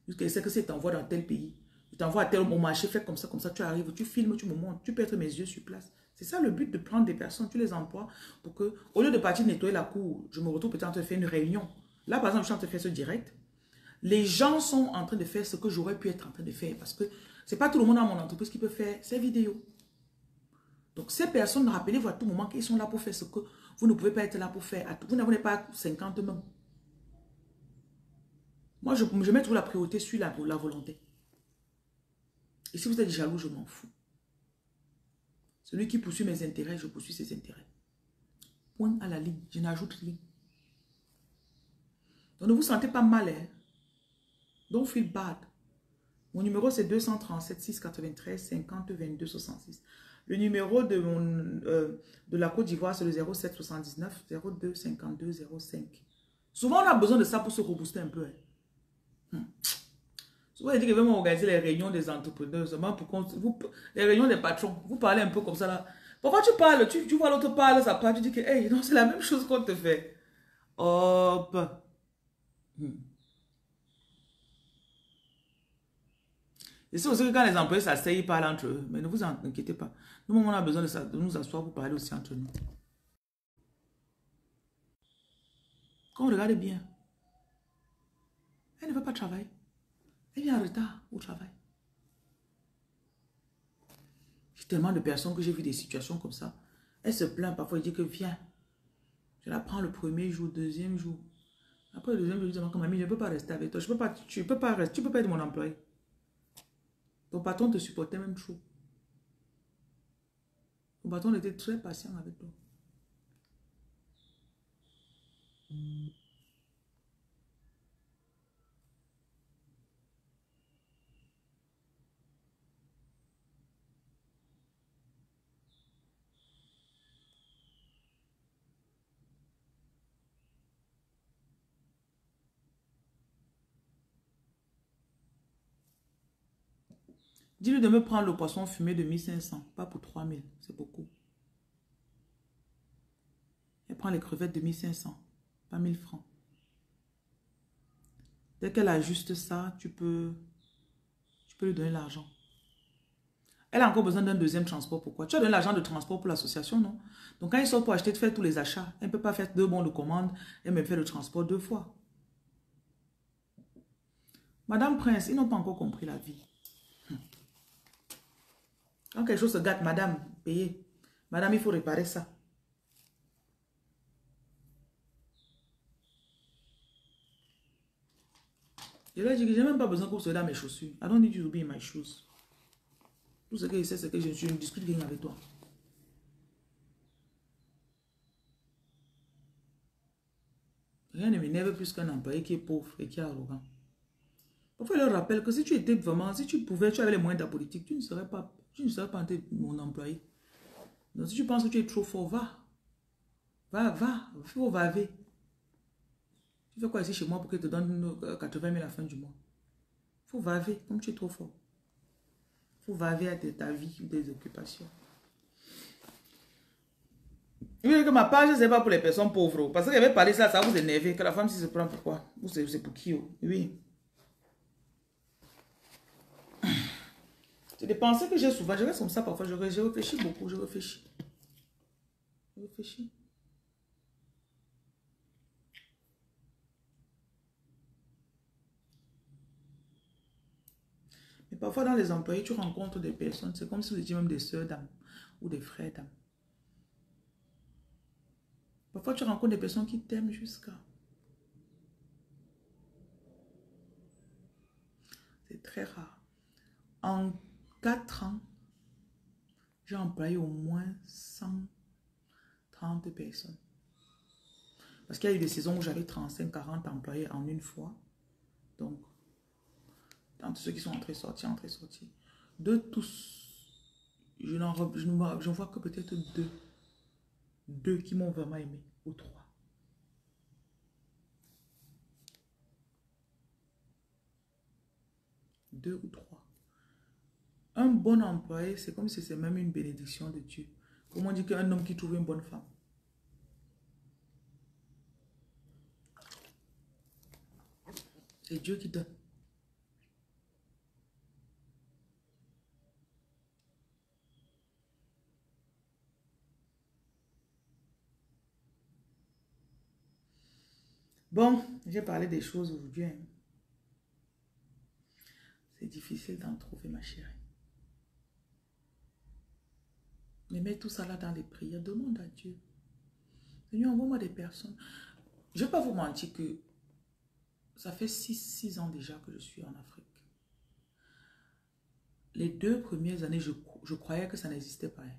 Jusqu'à je sais que si je t'envoie dans tel pays, je t'envoie à tel au marché, fais comme ça, tu arrives, tu filmes, tu me montres, tu peux être mes yeux sur place. C'est ça le but de prendre des personnes, tu les emploies pour que, au lieu de partir nettoyer la cour, je me retrouve peut-être en train de faire une réunion. Là, par exemple, je suis en train de faire ce direct. Les gens sont en train de faire ce que j'aurais pu être en train de faire parce que ce n'est pas tout le monde dans mon entreprise qui peut faire ces vidéos. Donc, ces personnes, rappelez-vous à tout moment qu'ils sont là pour faire ce que vous ne pouvez pas être là pour faire. Vous n'avez pas 50 même. Moi, je mets toujours la priorité sur la volonté. Et si vous êtes jaloux, je m'en fous. Celui qui poursuit mes intérêts, je poursuis ses intérêts. Point à la ligne. Je n'ajoute rien. Donc, ne vous sentez pas mal, hein? Don't feel bad. Mon numéro, c'est 237 693 50 22 66. Le numéro de la Côte d'Ivoire, c'est le 07 79 02 52 05. Souvent, on a besoin de ça pour se rebooster un peu. Hein. Souvent, il dit que vraiment organiser les réunions des entrepreneurs, seulement les réunions des patrons. Vous parlez un peu comme ça là. Parfois, tu parles, tu vois l'autre parle, ça parle, tu dis que hey, non, c'est la même chose qu'on te fait. Hop. Et c'est aussi que quand les employés s'asseyent, ils parlent entre eux. Mais ne vous inquiétez pas. Nous, on a besoin de nous asseoir pour parler aussi entre nous. Quand on regarde bien, elle ne veut pas travailler. Elle vient en retard au travail. J'ai tellement de personnes que j'ai vu des situations comme ça. Elle se plaint parfois, elle dit que viens. Je la prends le premier jour, deuxième jour. Après le deuxième jour, je dis que mamie, je ne peux pas rester avec toi. Tu peux pas être mon employé. Ton patron te supportait même trop. Ton patron était très patient avec toi. Dis-lui de me prendre le poisson fumé de 1500, pas pour 3000, c'est beaucoup. Elle prend les crevettes de 1500, pas 1000 francs. Dès qu'elle ajuste ça, tu peux lui donner l'argent. Elle a encore besoin d'un deuxième transport. Pourquoi? Tu as donné l'argent de transport pour l'association, non? Donc quand ils sortent pour acheter, de faire tous les achats, elle ne peut pas faire 2 bons de commande et même faire le transport 2 fois. Madame Prince, ils n'ont pas encore compris la vie. Quand quelque chose se gâte, madame, payez. Madame, il faut réparer ça. Je leur dis que je n'ai même pas besoin que vous soyez dans mes chaussures. I don't need you to be in my shoes. Tout ce que je sais, c'est que je ne discute rien avec toi. Rien ne m'énerve plus qu'un employé qui est pauvre et qui est arrogant. Parfois, je leur rappelle que si tu étais vraiment, si tu pouvais, tu avais les moyens de la politique, tu ne serais pas mon employé. Donc, si tu penses que tu es trop fort, va. Il faut vaver. Tu fais quoi ici chez moi pour que je te donne 80 000 à la fin du mois? Il faut vaver, comme tu es trop fort. Il faut vaver à ta vie ou tes occupations. Oui, que ma page, ce n'est pas pour les personnes pauvres. Parce que j'avais parlé ça, ça vous énerve. Que la femme, si se prend pour quoi? Ou c'est pour qui? Oui. C'est des pensées que j'ai souvent. Je reste comme ça parfois. Je réfléchis beaucoup. Je réfléchis. Je réfléchis. Mais parfois, dans les employés, tu rencontres des personnes. C'est comme si vous étiez même des sœurs d'âme ou des frères d'âme. Parfois, tu rencontres des personnes qui t'aiment jusqu'à... C'est très rare. En 4 ans, j'ai employé au moins 130 personnes. Parce qu'il y a eu des saisons où j'avais 35-40 employés en une fois. Donc, entre ceux qui sont entrés, sortis, entrés, sortis. De tous, je ne vois que peut-être deux. Deux qui m'ont vraiment aimé, ou 3. Deux ou 3. Un bon employé, c'est comme si c'est même une bénédiction de Dieu. Comment on dit qu'un homme qui trouve une bonne femme? C'est Dieu qui donne. Bon, j'ai parlé des choses aujourd'hui. Hein. C'est difficile d'en trouver, ma chérie. Mais mets tout ça là dans les prières. Demande à Dieu. Seigneur, envoie-moi des personnes. Je ne vais pas vous mentir que ça fait 6 ans déjà que je suis en Afrique. Les 2 premières années, je croyais que ça n'existait pas. Hein.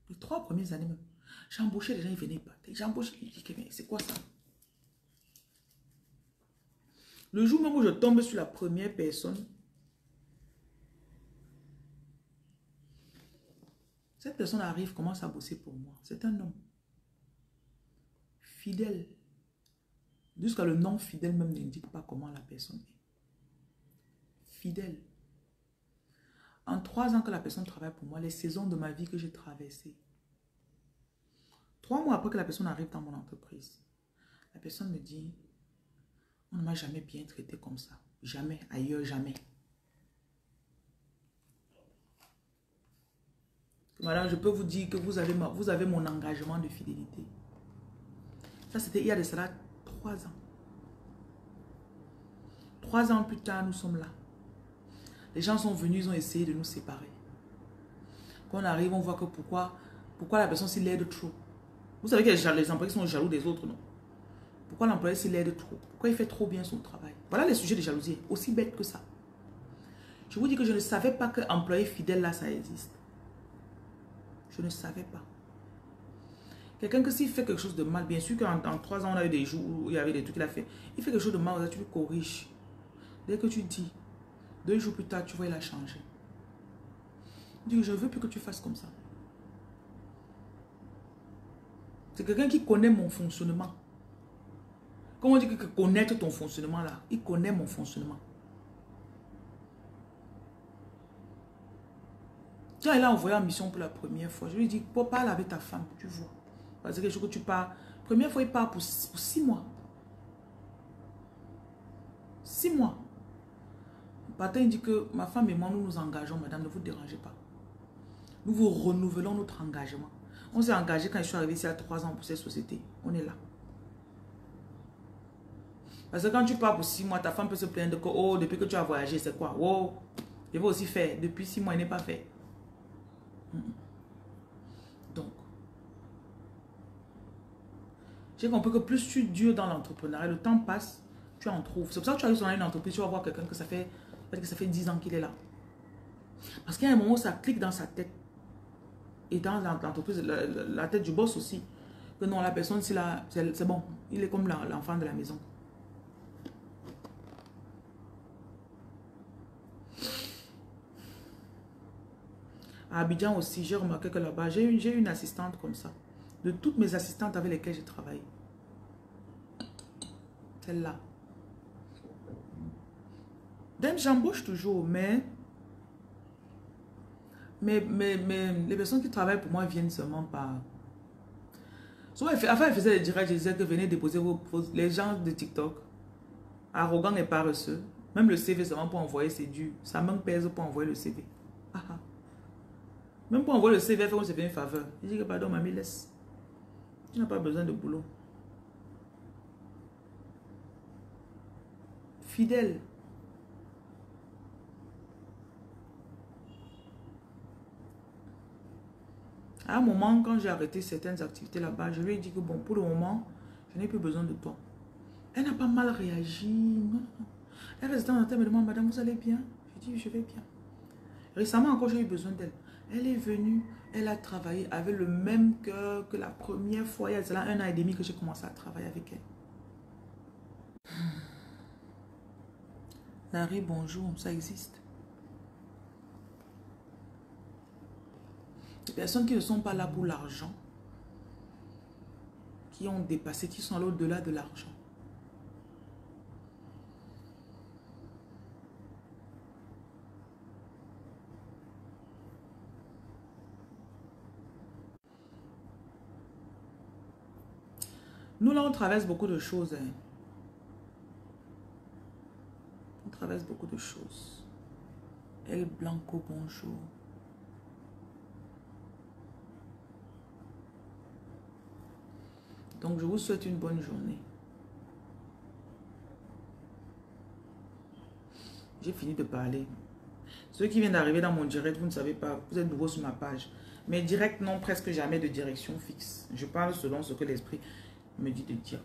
Les 3 premières années même. J'ai embauché, les gens, ils venaient pas. J'ai embauché, ils disaient, c'est quoi ça? Le jour même où je tombe sur la première personne, cette personne arrive, commence à bosser pour moi. C'est un homme. Fidèle. Jusqu'à le nom fidèle même n'indique pas comment la personne est. Fidèle. En 3 ans que la personne travaille pour moi, les saisons de ma vie que j'ai traversées. 3 mois après que la personne arrive dans mon entreprise, la personne me dit, on ne m'a jamais bien traité comme ça. Jamais, ailleurs, jamais. Madame, je peux vous dire que vous avez mon engagement de fidélité. Ça, c'était il y a de cela 3 ans. 3 ans plus tard, nous sommes là. Les gens sont venus, ils ont essayé de nous séparer. Quand on arrive, on voit que pourquoi la personne s'il l'aide trop. Vous savez que les employés sont jaloux des autres, non? Pourquoi l'employé s'il l'aide trop? Pourquoi il fait trop bien son travail? Voilà les sujets de jalousie, aussi bêtes que ça. Je vous dis que je ne savais pas que employé fidèle là, ça existe. Je ne savais pas. Quelqu'un que s'il fait quelque chose de mal, bien sûr qu'en 3 ans, on a eu des jours où il y avait des trucs qu'il a fait. Il fait quelque chose de mal, tu lui corriges. Dès que tu dis, 2 jours plus tard, tu vois, il a changé. Il dit, je ne veux plus que tu fasses comme ça. C'est quelqu'un qui connaît mon fonctionnement. Comment on dit que connaître ton fonctionnement là? Il connaît mon fonctionnement. Quand il a envoyé en mission pour la première fois, je lui dis, parle avec ta femme, tu vois. Parce que quelque chose que tu pars. Première fois, il part pour 6 mois. 6 mois. Patin, il dit que ma femme et moi, nous nous engageons, madame, ne vous dérangez pas. Nous vous renouvelons notre engagement. On s'est engagé quand je suis arrivé ici à 3 ans pour cette société. On est là. Parce que quand tu pars pour 6 mois, ta femme peut se plaindre que, oh, depuis que tu as voyagé, c'est quoi? Oh, je vais aussi faire. Depuis 6 mois, il n'est pas fait. Donc, j'ai compris que plus tu dures dans l'entrepreneuriat, le temps passe, tu en trouves. C'est pour ça que tu arrives dans une entreprise, tu vas voir quelqu'un que ça fait 10 ans qu'il est là. Parce qu'il y a un moment où ça clique dans sa tête. Et dans l'entreprise, la tête du boss aussi. Que non, la personne, c'est bon. Il est comme l'enfant de la maison. À Abidjan aussi, j'ai remarqué que là-bas, j'ai une assistante comme ça. De toutes mes assistantes avec lesquelles j'ai travaillé. Celle-là. Donc, j'embauche toujours, mais les personnes qui travaillent pour moi viennent seulement par... Souvent, enfin, elle faisait des directs, je disais que venez déposer les gens de TikTok, arrogants et paresseux, Même le CV seulement pour envoyer, c'est dur. Ça même pèse pour envoyer le CV. Ah, ah. Même pour envoyer le CV, il faut qu'on se fait une faveur. Il dit que pardon, mamie, laisse. Tu n'as pas besoin de boulot. Fidèle. À un moment, quand j'ai arrêté certaines activités là-bas, je lui ai dit que bon, pour le moment, je n'ai plus besoin de toi. Elle n'a pas mal réagi. Non, non. Elle reste dans la tête, me demande, madame, vous allez bien? Je dis, je vais bien. Récemment encore, j'ai eu besoin d'elle. Elle est venue, elle a travaillé avec le même cœur que la première fois, il y a cela 1 an et demi que j'ai commencé à travailler avec elle. Larry, bonjour, ça existe. Les personnes qui ne sont pas là pour l'argent, qui ont dépassé, qui sont allées au-delà de l'argent. Nous, là, on traverse beaucoup de choses. Hein. On traverse beaucoup de choses. El Blanco, bonjour. Donc, je vous souhaite une bonne journée. J'ai fini de parler. Ceux qui viennent d'arriver dans mon direct, vous ne savez pas, vous êtes nouveau sur ma page. Mes directs n'ont presque jamais de direction fixe. Je parle selon ce que l'esprit me dit de dire.